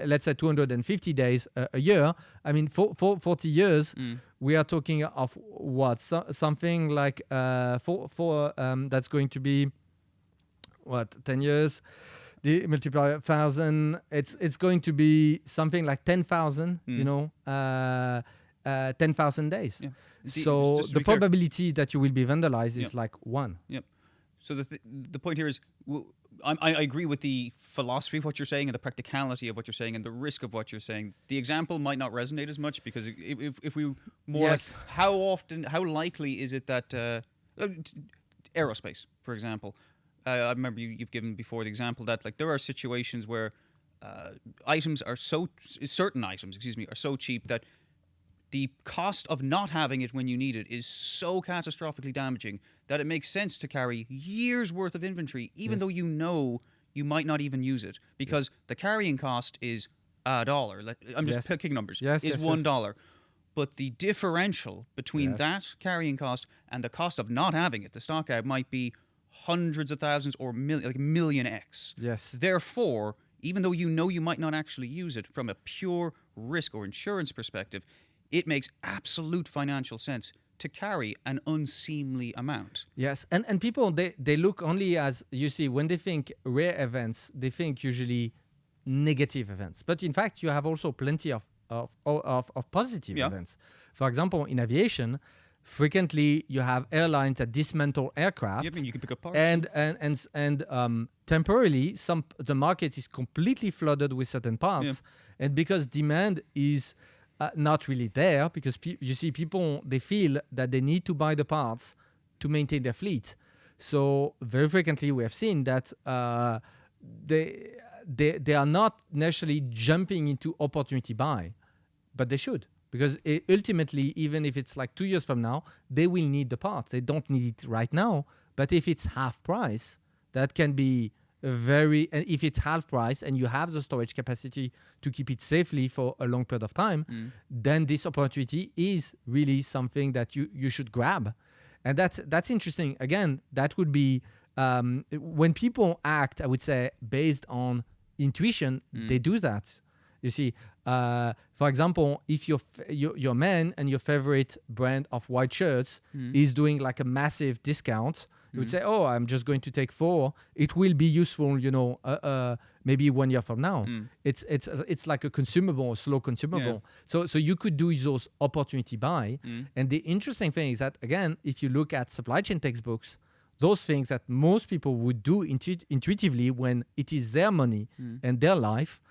let's say 250 days a year. I mean, for 40 years, we are talking of what something like that's going to be what 10 years. The multiplier 1,000. It's going to be something like 10,000. 10,000 days. Yeah. So the probability that you will be vandalized is like 1. Yep. So the point here is, I agree with the philosophy of what you're saying and the practicality of what you're saying and the risk of what you're saying. The example might not resonate as much because if we more like how likely is it that aerospace, for example, I remember you've given before the example that like there are situations where certain items are so cheap that the cost of not having it when you need it is so catastrophically damaging that it makes sense to carry years worth of inventory, even though you know you might not even use it, because the carrying cost is $1. I'm just picking numbers. Is $1. But the differential between that carrying cost and the cost of not having it, the stock out, might be hundreds of thousands or million X. Yes. Therefore, even though you know you might not actually use it from a pure risk or insurance perspective, it makes absolute financial sense to carry an unseemly amount. Yes, and people, they look only as, you see, when they think rare events, they think usually negative events. But in fact, you have also plenty of positive events. For example, in aviation, frequently you have airlines that dismantle aircraft. I mean, you can pick up parts. And temporarily, the market is completely flooded with certain parts. And because demand is not really there, because you see, people, they feel that they need to buy the parts to maintain their fleet. So very frequently we have seen that they are not necessarily jumping into opportunity buy, but they should, because ultimately, even if it's like 2 years from now, they will need the parts. They don't need it right now, but if it's half price, that can be and if it's half price and you have the storage capacity to keep it safely for a long period of time, then this opportunity is really something that you should grab. And that's interesting. Again, that would be when people act, I would say, based on intuition, they do that. You see, for example, if your man and your favorite brand of white shirts is doing like a massive discount, you would say, "Oh, I'm just going to take 4. It will be useful, maybe 1 year from now." It's like a consumable, a slow consumable. So you could do those opportunity buy. And the interesting thing is that, again, if you look at supply chain textbooks, those things that most people would do intuitively when it is their money and their life,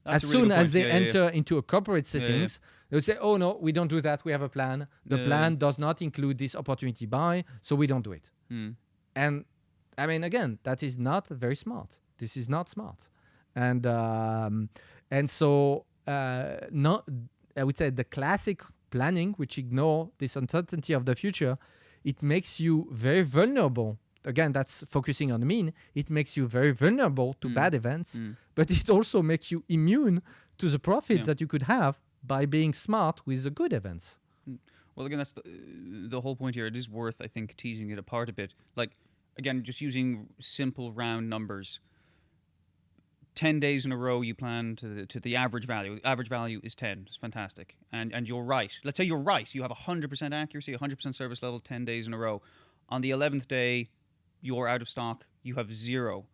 as soon as they enter into a corporate settings, they would say, "Oh no, we don't do that. We have a plan. The plan does not include this opportunity buy, so we don't do it." And I mean, again, that is not very smart. This is not smart. And so not, I would say, the classic planning, which ignore this uncertainty of the future, it makes you very vulnerable. Again, that's focusing on the mean. It makes you very vulnerable to bad events, but it also makes you immune to the profits that you could have by being smart with the good events. Well, again, that's the whole point here. It is worth, I think, teasing it apart a bit. Like, again, just using simple round numbers. 10 days in a row you plan to the average value. Average value is 10. It's fantastic. And you're right. Let's say you're right. You have 100% accuracy, 100% service level, 10 days in a row. On the 11th day, you're out of stock. You have 0.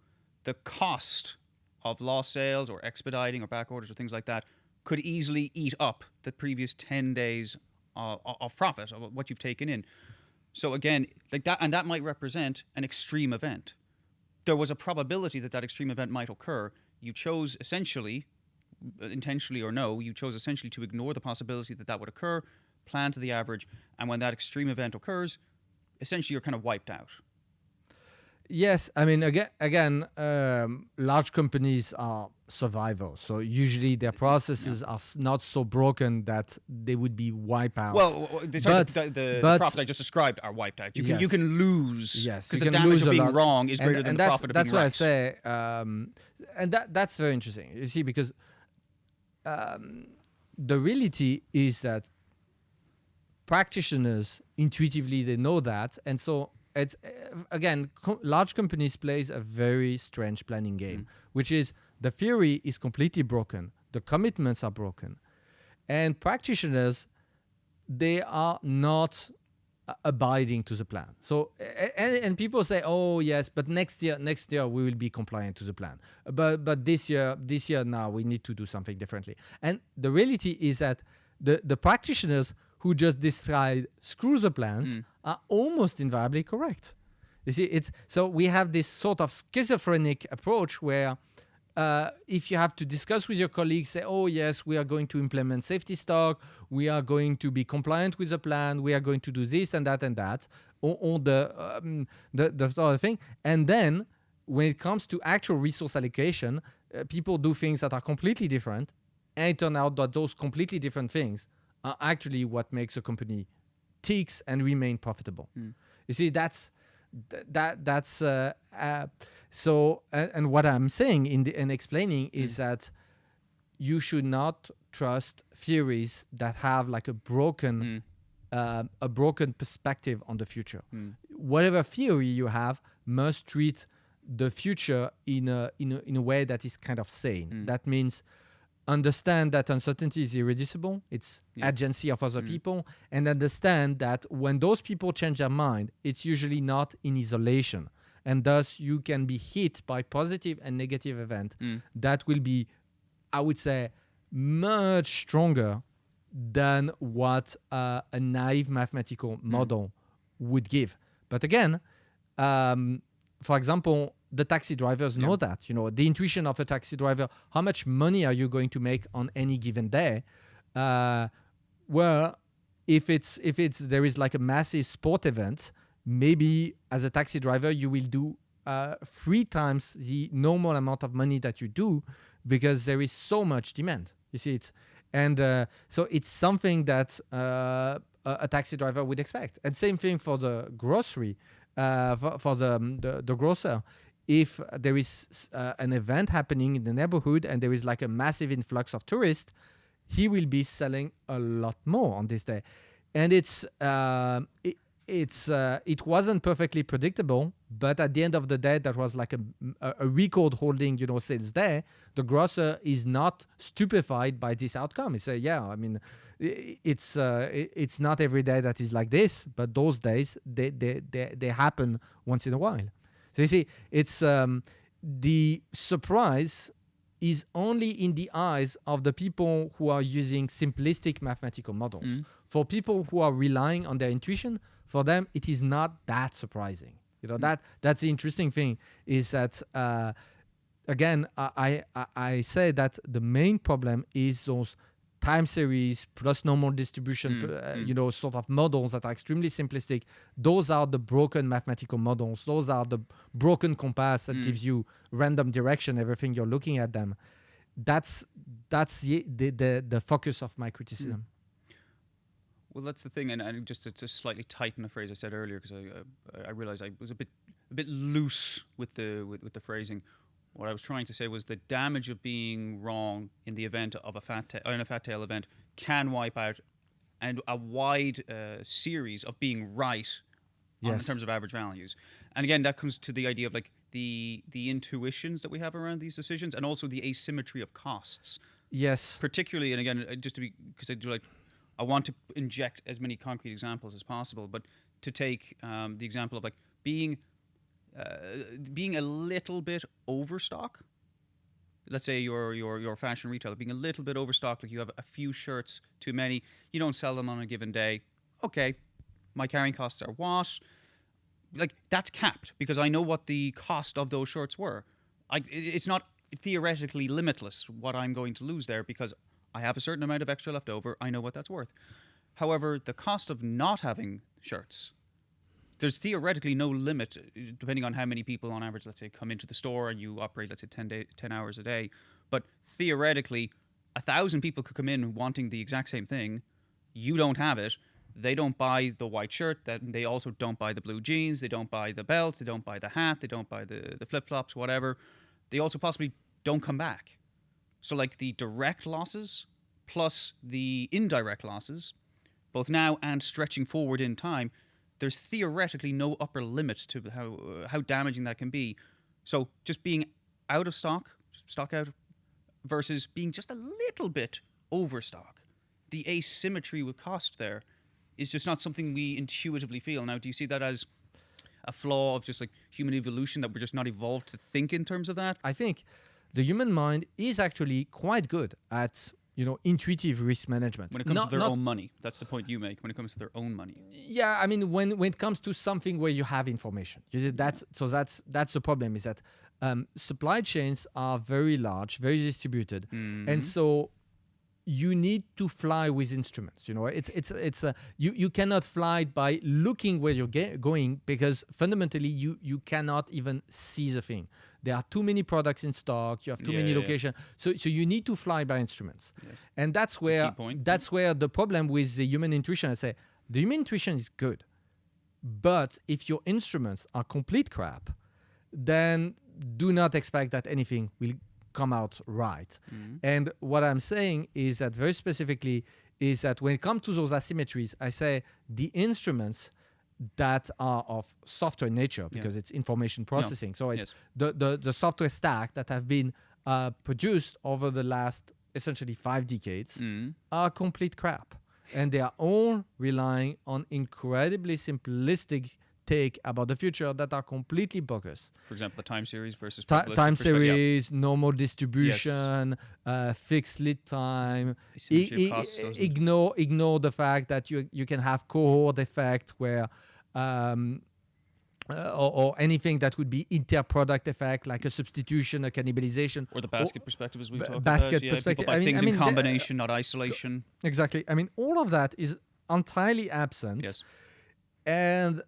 The cost of lost sales or expediting or back orders or things like that could easily eat up the previous 10 days of profit, of what you've taken in. So again, like that, and that might represent an extreme event. There was a probability that extreme event might occur. You chose essentially, intentionally or no, you chose essentially to ignore the possibility that would occur, plan to the average, and when that extreme event occurs, essentially you're kind of wiped out. Yes, I mean, again, large companies are survivors, so usually their processes are not so broken that they would be wiped out. Well, the profits I just described are wiped out. You can lose, because the damage of being wrong is greater than the profit of being right. That's why I say, and that's very interesting. You see, because the reality is that practitioners intuitively they know that, and so. It's again, large companies plays a very strange planning game, which is the theory is completely broken, the commitments are broken, and practitioners they are not abiding to the plan. So and people say, "Oh yes, but next year we will be compliant to the plan." But this year now we need to do something differently. And the reality is that the practitioners who just decide screw the plans are almost invariably correct. You see, so we have this sort of schizophrenic approach where if you have to discuss with your colleagues, say, "Oh yes, we are going to implement safety stock, we are going to be compliant with the plan, we are going to do this and that, or the sort of thing," and then when it comes to actual resource allocation, people do things that are completely different, and it turns out that those completely different things are actually what makes a company ticks and remain profitable. You see, that's so. And what I'm saying in explaining is that you should not trust theories that have like a broken perspective on the future. Whatever theory you have must treat the future in a way that is kind of sane. That means understand that uncertainty is irreducible, it's agency of other people, and understand that when those people change their mind, it's usually not in isolation, and thus you can be hit by positive and negative event that will be, I would say, much stronger than what a naive mathematical model would give. But again, for example, the taxi drivers know that, the intuition of a taxi driver, how much money are you going to make on any given day? Well, if there is like a massive sport event, maybe as a taxi driver, you will do 3 times the normal amount of money that you do because there is so much demand. You see, so it's something that a taxi driver would expect. And same thing for the grocery, for the grocer. if there is an event happening in the neighborhood and there is like a massive influx of tourists, he will be selling a lot more on this day. And it wasn't perfectly predictable, but at the end of the day, that was like a record holding, sales day. The grocer is not stupefied by this outcome. He say, yeah, I mean, it's not every day that is like this, but those days they happen once in a while. So you see, it's the surprise is only in the eyes of the people who are using simplistic mathematical models. For people who are relying on their intuition, for them it is not that surprising. That's the interesting thing, is that again, I say that the main problem is those time series plus normal distribution, sort of models that are extremely simplistic. Those are the broken mathematical models. Those are the broken compass that gives you random direction, everything you're looking at them. That's the focus of my criticism. Well, that's the thing, and just to slightly tighten a phrase I said earlier, because I realized I was a bit loose with the phrasing. What I was trying to say was the damage of being wrong in the event of a fat tail event can wipe out and a wide series of being right in terms of average values. And again, that comes to the idea of like the intuitions that we have around these decisions, and also the asymmetry of costs. Yes. Particularly, and again, just to be, because I want to inject as many concrete examples as possible, but to take the example of like being a little bit overstock. Let's say you're a fashion retailer, being a little bit overstocked, like you have a few shirts too many, you don't sell them on a given day. Okay, my carrying costs are what? Like, that's capped because I know what the cost of those shirts were. It's not theoretically limitless what I'm going to lose there because I have a certain amount of extra left over. I know what that's worth. However, the cost of not having shirts, there's theoretically no limit, depending on how many people on average, let's say, come into the store and you operate, let's say, 10 hours a day. But theoretically, 1,000 people could come in wanting the exact same thing. You don't have it. They don't buy the white shirt. They also don't buy the blue jeans. They don't buy the belt. They don't buy the hat. They don't buy the flip-flops, whatever. They also possibly don't come back. So like the direct losses plus the indirect losses, both now and stretching forward in time, there's theoretically no upper limit to how damaging that can be. So just being out of stock out, versus being just a little bit overstock, the asymmetry with cost there is just not something we intuitively feel. Now, do you see that as a flaw of just like human evolution, that we're just not evolved to think in terms of that? I think the human mind is actually quite good at intuitive risk management. When it comes to their own money. That's the point you make, when it comes to their own money. Yeah, I mean, when it comes to something where you have information. That's the problem, is that supply chains are very large, very distributed. Mm-hmm. And so you need to fly with instruments. You cannot fly by looking where you're going, because fundamentally you cannot even see the thing. There are too many products in stock. You have too many locations. So you need to fly by instruments. Yes. And that's where the problem with the human intuition. I say the human intuition is good, but if your instruments are complete crap, then do not expect that anything will come out right. Mm-hmm. And what I'm saying is that very specifically is that when it comes to those asymmetries, I say the instruments that are of software nature, because it's information processing. So it's the software stack that have been produced over the last essentially 5 decades are complete crap. And they are all relying on incredibly simplistic take about the future that are completely bogus. For example, the time series versus time series, normal distribution, fixed lead time. Ignore the fact that you can have cohort effect where or anything that would be inter-product effect, like a substitution, a cannibalization, or the basket perspective, as we talked about. Basket perspective. People buy things in combination, not isolation. Exactly. I mean, all of that is entirely absent. Yes. And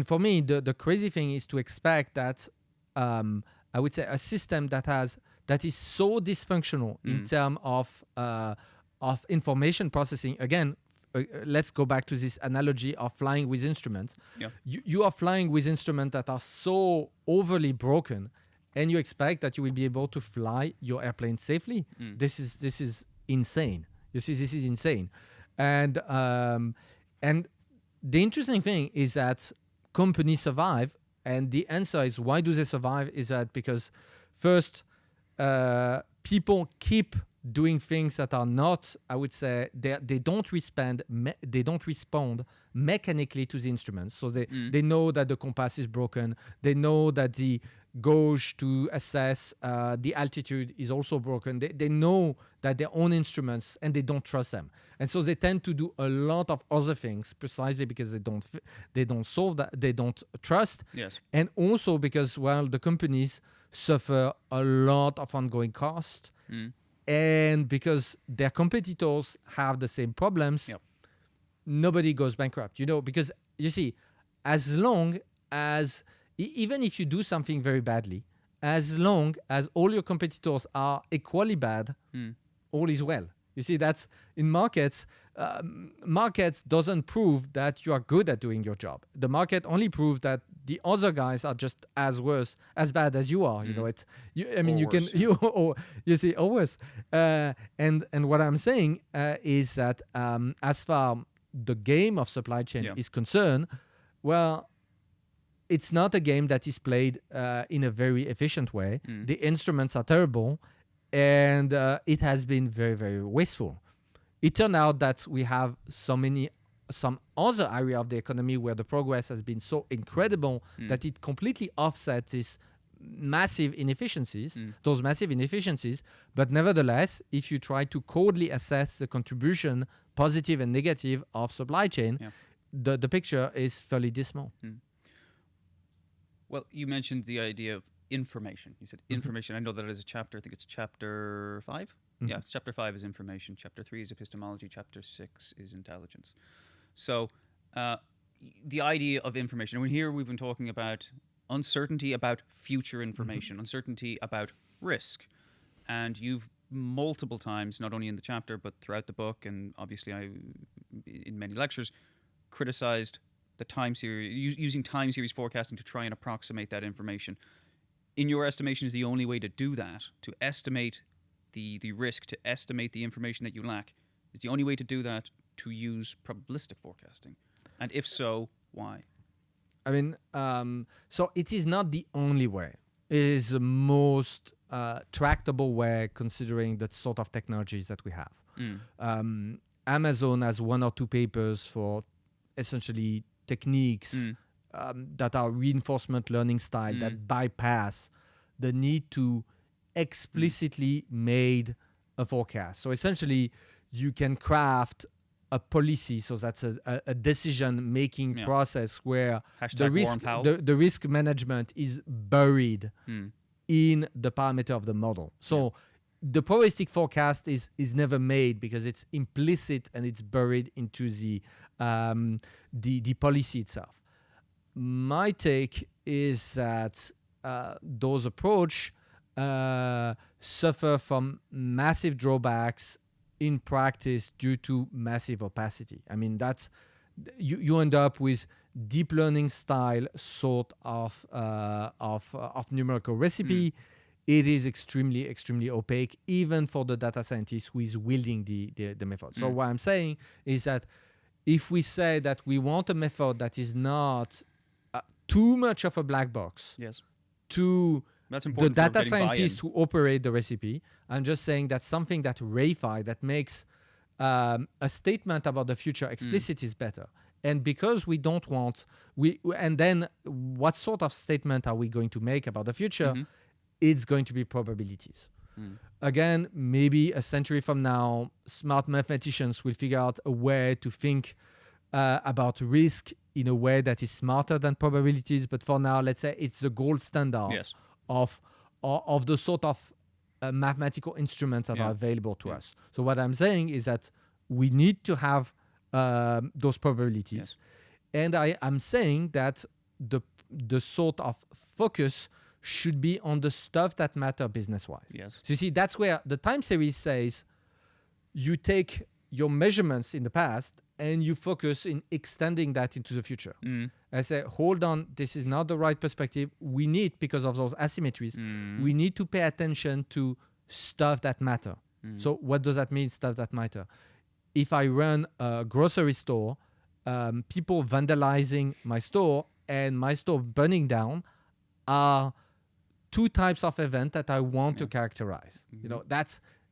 for me, the crazy thing is to expect that I would say a system that is so dysfunctional in terms of information processing. Again, let's go back to this analogy of flying with instruments. Yeah. You are flying with instruments that are so overly broken, and you expect that you will be able to fly your airplane safely. This is insane. You see, this is insane. And the interesting thing is that companies survive, and the answer is, why do they survive? Is that because first, people keep doing things that are not, I would say, they don't respond mechanically to the instruments. So they know that the compass is broken. They know that the gauge to assess the altitude is also broken. They know that their own instruments, and they don't trust them. And so they tend to do a lot of other things precisely because they don't solve that, they don't trust. Yes. And also because, well, the companies suffer a lot of ongoing cost. And because their competitors have the same problems, nobody goes bankrupt, because you see, as long as, even if you do something very badly, as long as all your competitors are equally bad, all is well. You see, that's in markets. Markets doesn't prove that you are good at doing your job. The market only proves that the other guys are just as bad as you are. You see, or worse. And what I'm saying is that as far the game of supply chain is concerned, well, it's not a game that is played in a very efficient way. The instruments are terrible, and it has been very, very wasteful. It turned out that we have some other area of the economy where the progress has been so incredible that it completely offsets these massive inefficiencies, those massive inefficiencies. But nevertheless, if you try to coldly assess the contribution, positive and negative, of supply chain, the picture is fairly dismal. Well, you mentioned the idea of information. You said information. I know that is a chapter. I think it's chapter 5. Yeah, chapter 5 is information. Chapter 3 is epistemology. Chapter 6 is intelligence. So the idea of information. And here we've been talking about uncertainty about future information, uncertainty about risk. And you've multiple times, not only in the chapter, but throughout the book, and obviously in many lectures, criticized the time series, using time series forecasting to try and approximate that information. In your estimation, is the only way to do that, to estimate the risk, to estimate the information that you lack, is the only way to do that to use probabilistic forecasting? And if so, why? I mean, so it is not the only way. It is the most tractable way, considering the sort of technologies that we have. Amazon has 1 or 2 papers for essentially techniques that are reinforcement learning style that bypass the need to explicitly made a forecast. So essentially, you can craft a policy, so that's a decision-making process where the risk management is buried in the parameter of the model. So the probabilistic forecast is never made because it's implicit and it's buried into the policy itself. My take is that those approach suffer from massive drawbacks in practice due to massive opacity. I mean, that's you end up with deep learning style sort of numerical recipe. It is extremely, extremely opaque, even for the data scientist who is wielding the method. So what I'm saying is that if we say that we want a method that is not too much of a black box to the data scientists who operate the recipe, I'm just saying that something that reifies, that makes a statement about the future explicit is better. And because we don't want, and then what sort of statement are we going to make about the future? It's going to be probabilities. Again, maybe a century from now, smart mathematicians will figure out a way to think about risk in a way that is smarter than probabilities. But for now, let's say it's the gold standard of the sort of mathematical instruments that are available to us. So what I'm saying is that we need to have those probabilities. And I'm saying that the sort of focus should be on the stuff that matter business-wise. So you see, that's where the time series says you take your measurements in the past and you focus in extending that into the future. I say, hold on, this is not the right perspective. We need, because of those asymmetries, we need to pay attention to stuff that matter. So what does that mean, stuff that matter? If I run a grocery store, people vandalizing my store and my store burning down are two types of event that I want to characterize. You know,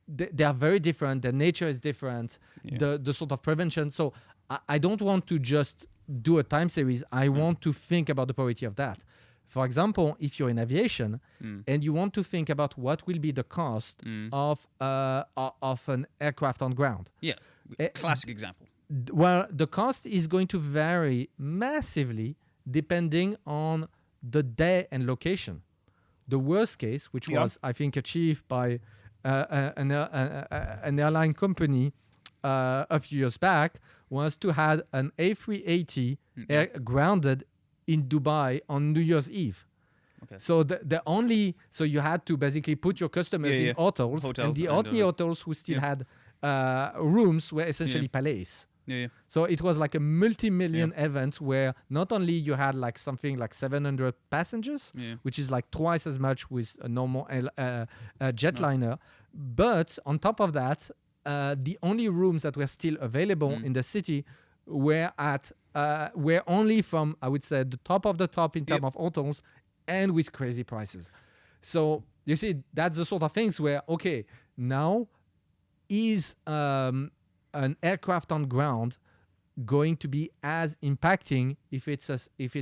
they are very different. Their nature is different. The sort of prevention. So I don't want to just do a time series. I want to think about the probability of that. For example, if you're in aviation and you want to think about what will be the cost of an aircraft on ground. Yeah, classic example. Well, the cost is going to vary massively depending on the day and location. The worst case, which was, I think, achieved by an airline company a few years back, was to have an A380 grounded in Dubai on New Year's Eve. Okay. So so you had to basically put your customers in hotels, and the only hotels who still had rooms were essentially palais. So it was like a multi-million event where not only you had like something like 700 passengers, which is like twice as much with a normal jetliner, but on top of that, the only rooms that were still available in the city were only from, I would say, the top of the top in terms of hotels, and with crazy prices. So you see, that's the sort of things where, okay, now is an aircraft on ground going to be as impacting if it's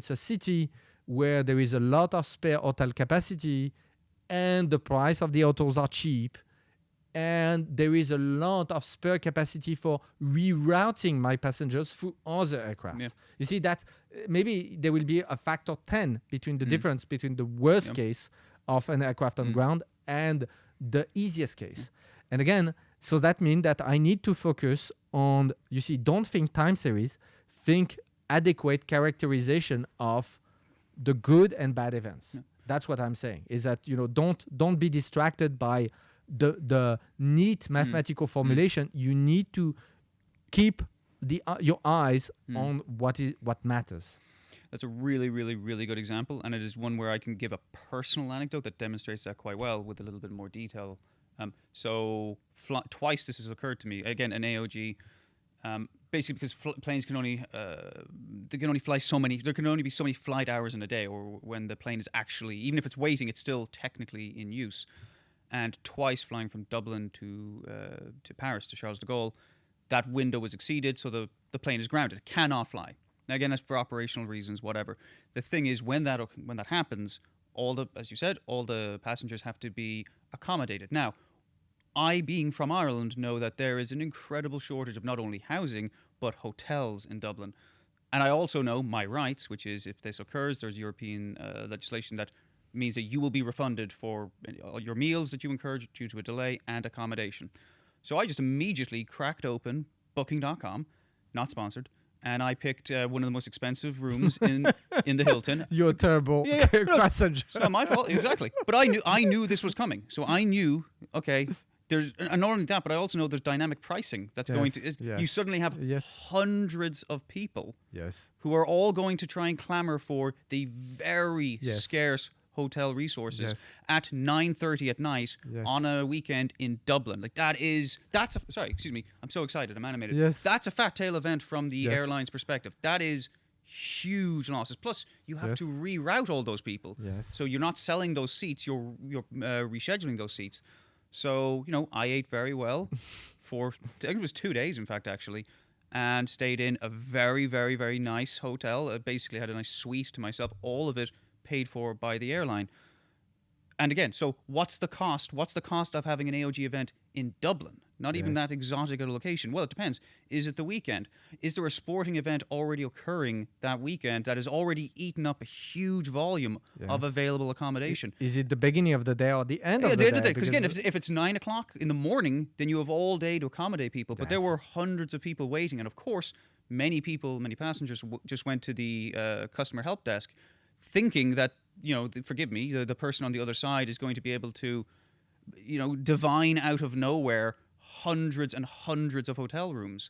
a city where there is a lot of spare hotel capacity and the price of the hotels are cheap, and there is a lot of spare capacity for rerouting my passengers through other aircraft. You see that maybe there will be a factor 10 between the difference between the worst case of an aircraft on ground and the easiest case. And again, so that means that I need to focus on, you see, don't think time series, think adequate characterization of the good and bad events. That's what I'm saying, is that, you know, don't be distracted by the neat mathematical formulation. You need to keep your eyes on what matters. That's a really, really, really good example, and it is one where I can give a personal anecdote that demonstrates that quite well with a little bit more detail. Twice this has occurred to me. Again, an AOG, basically because planes can only fly so many. There can only be so many flight hours in a day, or when the plane is actually, even if it's waiting, it's still technically in use. And twice flying from Dublin to Paris, to Charles de Gaulle, that window was exceeded, so the plane is grounded. It cannot fly. Now again, that's for operational reasons, whatever. The thing is, when that happens, as you said, all the passengers have to be accommodated. Now, I, being from Ireland, know that there is an incredible shortage of not only housing, but hotels in Dublin. And I also know my rights, which is if this occurs, there's European legislation that means that you will be refunded for your meals that you incurred due to a delay and accommodation. So I just immediately cracked open Booking.com, not sponsored, and I picked one of the most expensive rooms in the Hilton. You're a terrible passenger. It's not my fault, exactly. But I knew this was coming. So I knew, okay, and not only that, but I also know there's dynamic pricing that's going to. You suddenly have hundreds of people who are all going to try and clamor for the very scarce hotel resources at 9:30 at night on a weekend in Dublin. Like excuse me, I'm so excited, I'm animated. That's a fat tail event from the airline's perspective. That is huge losses. Plus, you have to reroute all those people. So you're not selling those seats, you're rescheduling those seats. So, you know, I ate very well for, I think it was 2 days, in fact, actually, and stayed in a very, very, very nice hotel. I basically had a nice suite to myself, all of it paid for by the airline. And again, so what's the cost? What's the cost of having an AOG event in Dublin? Not even that exotic a location. Well, it depends. Is it the weekend? Is there a sporting event already occurring that weekend that has already eaten up a huge volume of available accommodation? Is it the beginning of the day or the end of the day? Because again, if it's 9 o'clock in the morning, then you have all day to accommodate people. But there were hundreds of people waiting. And of course, many passengers just went to the customer help desk thinking that, you know, forgive me, the person on the other side is going to be able to, you know, divine out of nowhere hundreds and hundreds of hotel rooms.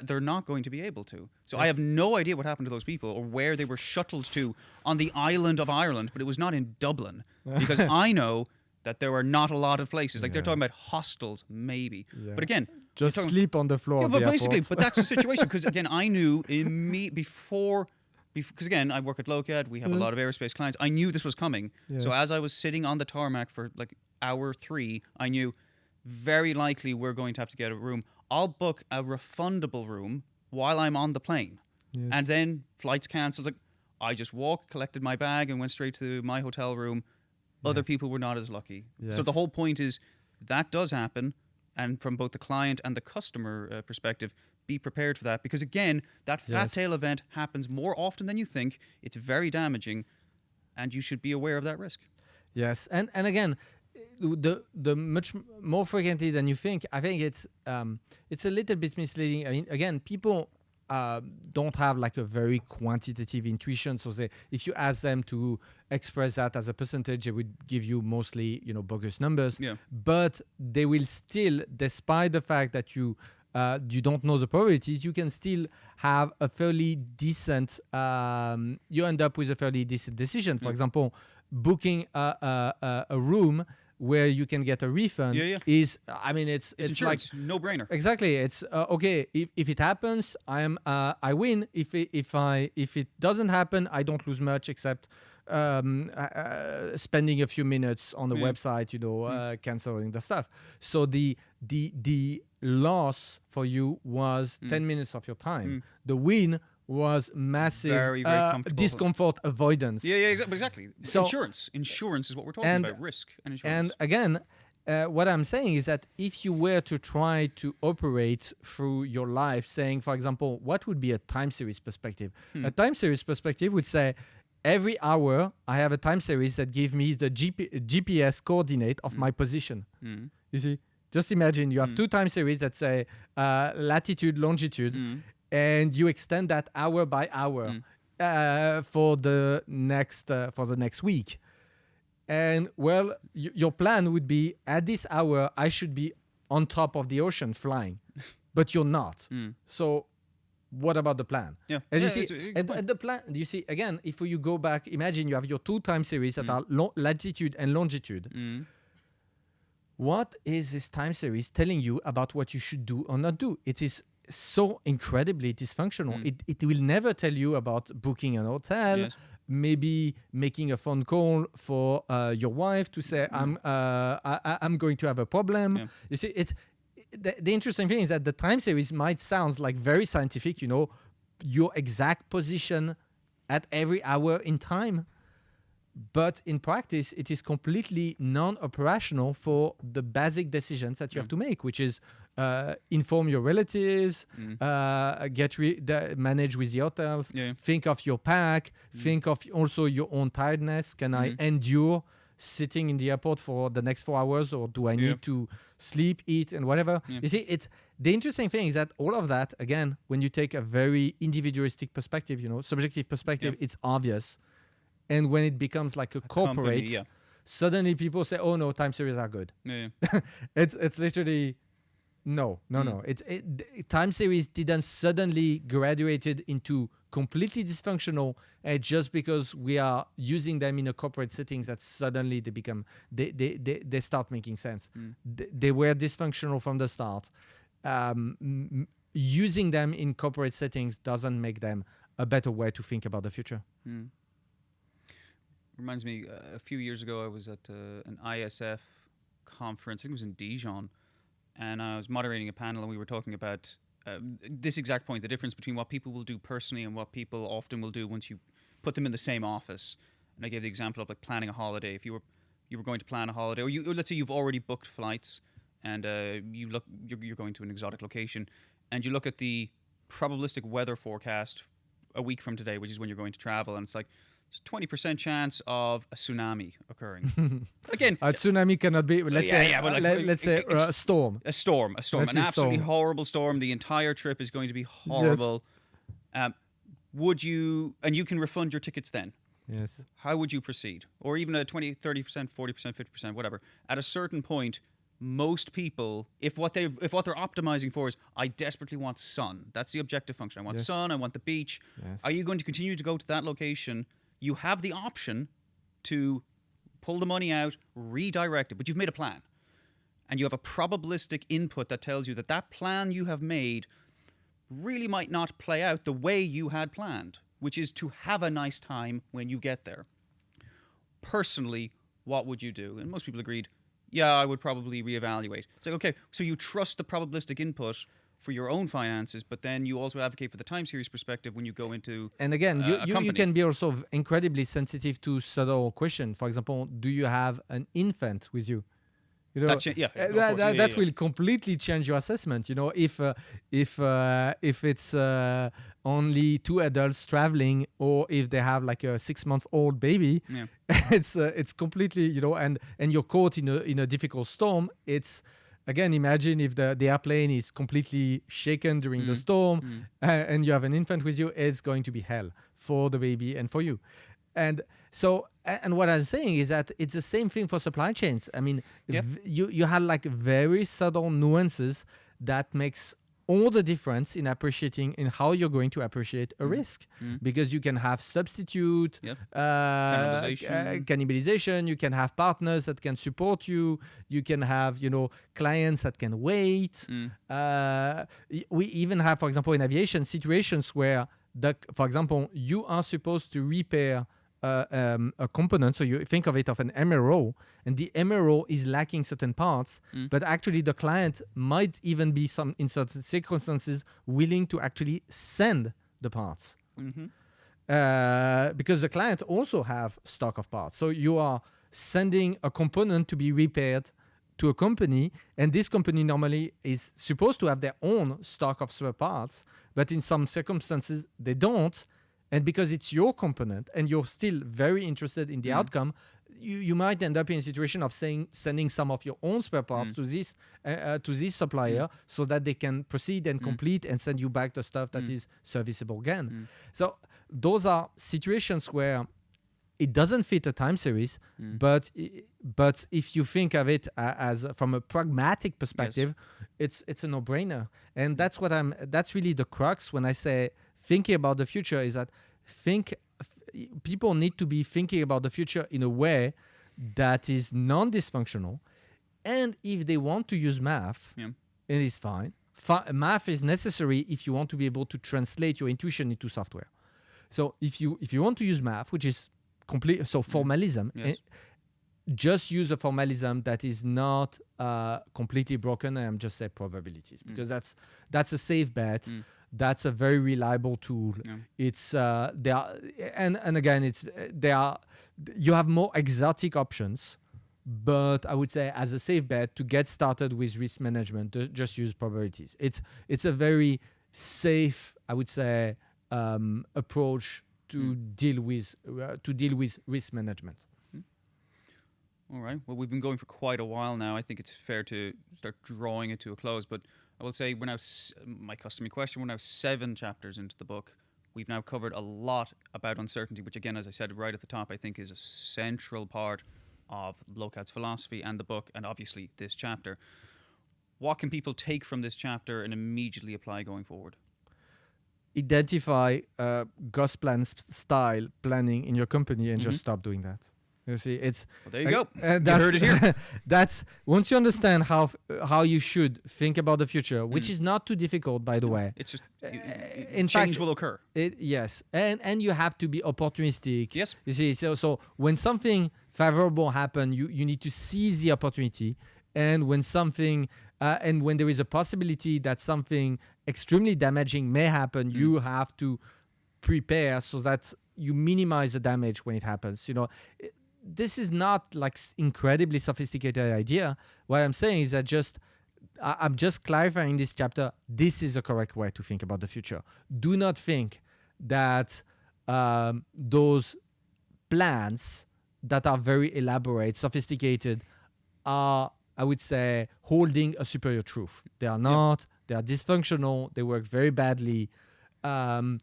they're not going to be able to. So Yes. I have no idea what happened to those people or where they were shuttled to on the island of Ireland, but it was not in Dublin because I know that there are not a lot of places. Like they're Yeah. talking about hostels, maybe. Yeah. But again, Just you're talking- sleep on the floor. yeah, of but the basically, airport. but that's the situation because again, I knew before, because again, I work at Lokad. We have a lot of aerospace clients. I knew this was coming. So Yes. as I was sitting on the tarmac for like hour 3, I knew very likely we're going to have to get a room. I'll book a refundable room while I'm on the plane, Yes. and then flights cancelled. Like, I just walked, collected my bag, and went straight to my hotel room. Other Yes. people were not as lucky. So Yes. the whole point is that does happen, and from both the client and the customer perspective, be prepared for that because again, that fat Yes. tail event happens more often than you think. It's very damaging, and you should be aware of that risk. Yes, and again, the much more frequently than you think. I think it's a little bit misleading. I mean, again, people don't have like a very quantitative intuition. So if you ask them to express that as a percentage, they would give you mostly bogus numbers. Yeah. But they will still, despite the fact that you don't know the probabilities, you can still have a fairly decent. You end up with a fairly decent decision. For example, booking a room where you can get a refund is, I mean, it's like insurance, no brainer. exactly. It's okay. If it happens, I win. If it doesn't happen, I don't lose much except spending a few minutes on the website, canceling the stuff. So the loss for you was 10 minutes of your time. The win was massive Very, very comfortable. discomfort avoidance. Yeah, exactly. So- Insurance is what we're talking and- about. Risk and insurance. And again, what I'm saying is that if you were to try to operate through your life, saying, for example, what would be a time series perspective? A time series perspective would say, every hour I have a time series that gives me the GPS coordinate of my position. You see? Just imagine you have two time series that say latitude, longitude, and you extend that hour by hour for the next week. And well, your plan would be at this hour I should be on top of the ocean flying, but you're not. So what about the plan? Yeah. And Yeah, you see, it's a good and point. the plan. You see again, if you go back, imagine you have your two time series that are latitude and longitude. What is this time series telling you about what you should do or not do? It is so incredibly dysfunctional. It will never tell you about booking an hotel, Yes. maybe making a phone call for your wife to say, I'm going to have a problem. Yeah. You see, the interesting thing is that the time series might sound like very scientific, your exact position at every hour in time. But in practice, it is completely non-operational for the basic decisions that you have to make, which is inform your relatives, manage with the hotels, think of your pack, think of also your own tiredness. Can I endure sitting in the airport for the next 4 hours, or do I need to sleep, eat, and whatever? You see, the interesting thing is that all of that, again, when you take a very individualistic perspective, subjective perspective, it's obvious. And when it becomes like a corporate, company, suddenly people say, "Oh no, time series are good." Yeah. It's literally no. Time series didn't suddenly graduated into completely dysfunctional, just because we are using them in a corporate settings that suddenly they start making sense. They were dysfunctional from the start. Using them in corporate settings doesn't make them a better way to think about the future. Reminds me, a few years ago, I was at an ISF conference. I think it was in Dijon, and I was moderating a panel, and we were talking about this exact point: the difference between what people will do personally and what people often will do once you put them in the same office. And I gave the example of like planning a holiday. If you were going to plan a holiday, or let's say you've already booked flights, and you're going to an exotic location, and you look at the probabilistic weather forecast a week from today, which is when you're going to travel, and it's like, it's a 20% chance of a tsunami occurring. Again, A tsunami cannot be. Let's say a storm. a storm, Let's an say absolutely storm. horrible storm. The entire trip is going to be horrible. Would you, and you can refund your tickets then? Yes. How would you proceed? Or even a 20, 30%, 40%, 50%, whatever. At a certain point, most people, if what they're optimizing for is, I desperately want sun. That's the objective function. I want sun. I want the beach. Yes. Are you going to continue to go to that location? You have the option to pull the money out, redirect it, but you've made a plan. And you have a probabilistic input that tells you that that plan you have made really might not play out the way you had planned, which is to have a nice time when you get there. Personally, what would you do? And most people agreed, yeah, I would probably reevaluate. It's like, okay, so you trust the probabilistic input for your own finances, but then you also advocate for the time series perspective when you go into and again, you can be also incredibly sensitive to subtle question. For example, do you have an infant with you? You know, that will completely change your assessment. You know, if it's only 2 adults traveling, or if they have like a 6-month-old baby, it's completely, you know, and you're caught in a difficult storm. It's, again, imagine if the airplane is completely shaken during the storm, and you have an infant with you. It's going to be hell for the baby and for you. And so, and what I'm saying is that it's the same thing for supply chains. I mean, you had like very subtle nuances that makes all the difference in appreciating in how you're going to appreciate a risk, because you can have substitute, cannibalization. You can have partners that can support you. You can have, you know, clients that can wait. We even have, for example, in aviation, situations where for example, you are supposed to repair a component, so you think of it of an MRO, and the MRO is lacking certain parts, but actually the client might even be in certain circumstances willing to actually send the parts, because the client also have stock of parts. So you are sending a component to be repaired to a company, and this company normally is supposed to have their own stock of spare parts, but in some circumstances they don't. And because it's your component and you're still very interested in the outcome, you might end up in a situation of sending some of your own spare parts to this supplier so that they can proceed and complete and send you back the stuff that is serviceable again. So those are situations where it doesn't fit a time series, but if you think of it as from a pragmatic perspective, it's a no-brainer. And that's really the crux when I say thinking about the future, is that people need to be thinking about the future in a way that is non-dysfunctional. And if they want to use math, it is fine. Math is necessary if you want to be able to translate your intuition into software. So if you want to use math, which is complete, so formalism, just use a formalism that is not completely broken, and I'm just say probabilities, because that's a safe bet. That's a very reliable tool. It's you have more exotic options, but I would say as a safe bet to get started with risk management, just use probabilities. It's a very safe, I would say, approach to deal with risk management. All right. Well, we've been going for quite a while now. I think it's fair to start drawing it to a close, but I will say my customary question, we're now 7 chapters into the book. We've now covered a lot about uncertainty, which again, as I said right at the top, I think is a central part of Lokad's philosophy and the book, and obviously this chapter. What can people take from this chapter and immediately apply going forward? Identify Gus plan style planning in your company and just stop doing that. You see, it's there you go. You heard it here. That's once you understand how you should think about the future, which is not too difficult, by the way. It's just change will occur. Yes, and you have to be opportunistic. Yes. You see, so when something favorable happens, you need to seize the opportunity, and when something and when there is a possibility that something extremely damaging may happen, you have to prepare so that you minimize the damage when it happens. You know. This is not like incredibly sophisticated idea. What I'm saying is that I'm just clarifying this chapter. This is the correct way to think about the future. Do not think that those plans that are very elaborate, sophisticated, are, I would say, holding a superior truth. They are not. They are dysfunctional. They work very badly. Because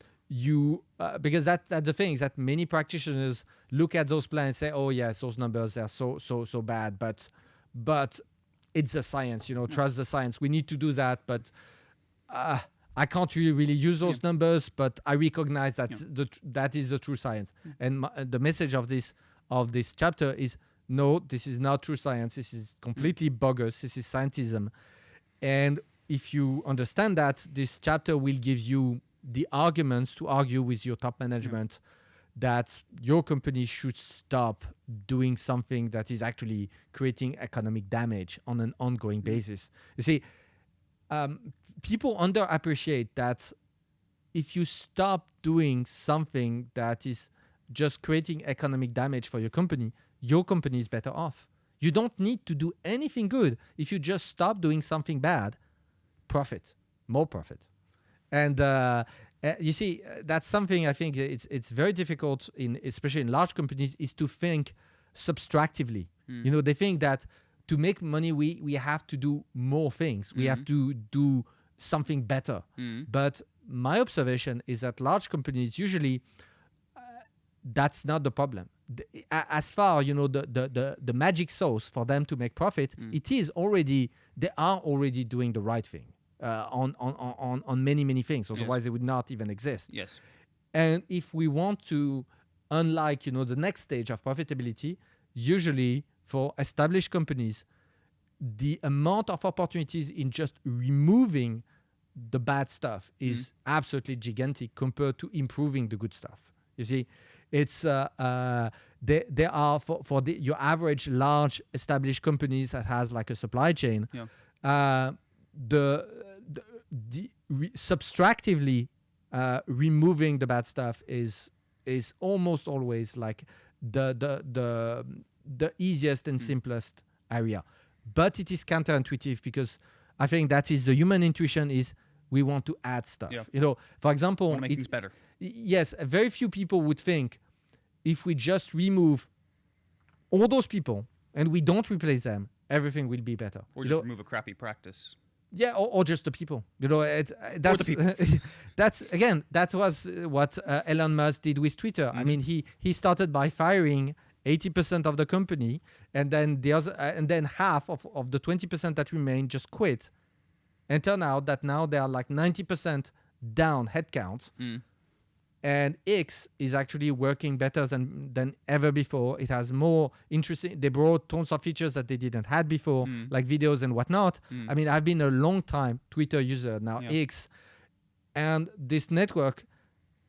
that's the thing, is that many practitioners look at those plans and say, oh yes, those numbers are so bad, but it's a science, trust the science. We need to do that, but I can't really use those numbers, but I recognize that that is the true science. And the message of this chapter is, no, this is not true science. This is completely bogus. This is scientism. And if you understand that, this chapter will give you the arguments to argue with your top management that your company should stop doing something that is actually creating economic damage on an ongoing basis. You see, people underappreciate that if you stop doing something that is just creating economic damage for your company is better off. You don't need to do anything good. If you just stop doing something bad, more profit. And you see, that's something I think it's very difficult especially in large companies, is to think subtractively. They think that to make money, we have to do more things. We have to do something better. But my observation is that large companies usually, that's not the problem. As far the magic sauce for them to make profit, they are already doing the right thing on many things. Otherwise, they would not even exist. Yes. And if we want to, unlike the next stage of profitability, usually for established companies, the amount of opportunities in just removing the bad stuff is absolutely gigantic compared to improving the good stuff. You see, it's there are for your average large established companies that has like a supply chain, subtractively removing the bad stuff is almost always like the easiest and simplest area. But it is counterintuitive, because I think that is the human intuition, is we want to add stuff. For example, want to make things better. Yes, very few people would think, if we just remove all those people and we don't replace them, everything will be better. Or just remove a crappy practice. Yeah, or just the people. That's the people. That was what Elon Musk did with Twitter. I mean, he started by firing 80% of the company, and then half of the 20% that remained just quit. And turned out that now they are like 90% down headcount. And X is actually working better than ever before. It has more interesting. They brought tons of features that they didn't have before, like videos and whatnot. I mean, I've been a long time Twitter user now, X, and this network,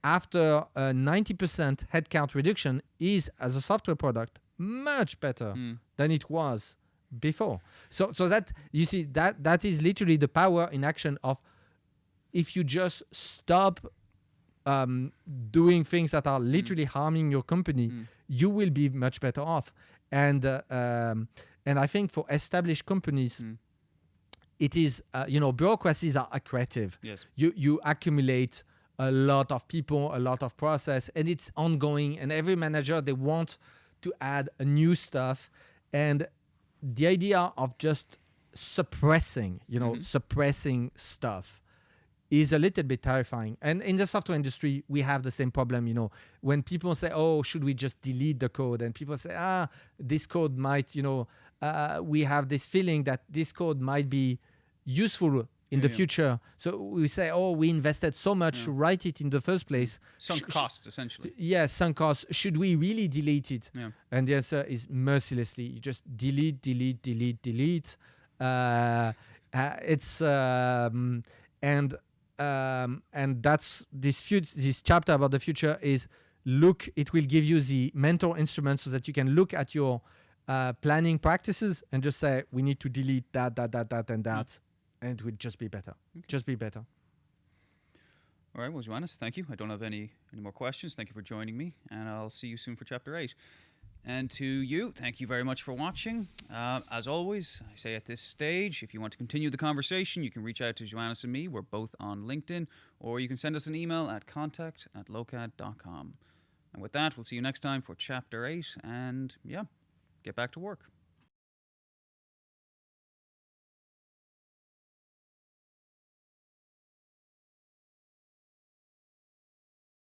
after a 90% headcount reduction, is, as a software product, much better than it was before. So that, you see, that is literally the power in action of, if you just stop doing things that are literally harming your company, you will be much better off. And I think for established companies, it is bureaucracies are accretive. Yes. You accumulate a lot of people, a lot of process, and it's ongoing. And every manager, they want to add a new stuff, and the idea of just suppressing stuff is a little bit terrifying. And in the software industry, we have the same problem. When people say, "Oh, should we just delete the code?" and people say, this code might, we have this feeling that this code might be useful in the future. So we say, "Oh, we invested so much to write it in the first place." Sunk costs, essentially. Yes, sunk costs. Should we really delete it? Yeah. And the answer is mercilessly. You just delete. And that's this chapter about the future is, it will give you the mental instruments so that you can look at your planning practices and just say, we need to delete that, and that. And it will just be better. Okay. Just be better. All right. Well, Johannes, thank you. I don't have any more questions. Thank you for joining me. And I'll see you soon for Chapter 8. And to you, thank you very much for watching. As always, I say at this stage, if you want to continue the conversation, you can reach out to Johannes and me. We're both on LinkedIn. Or you can send us an email at contact@lokad.com. And with that, we'll see you next time for Chapter 8. And, get back to work.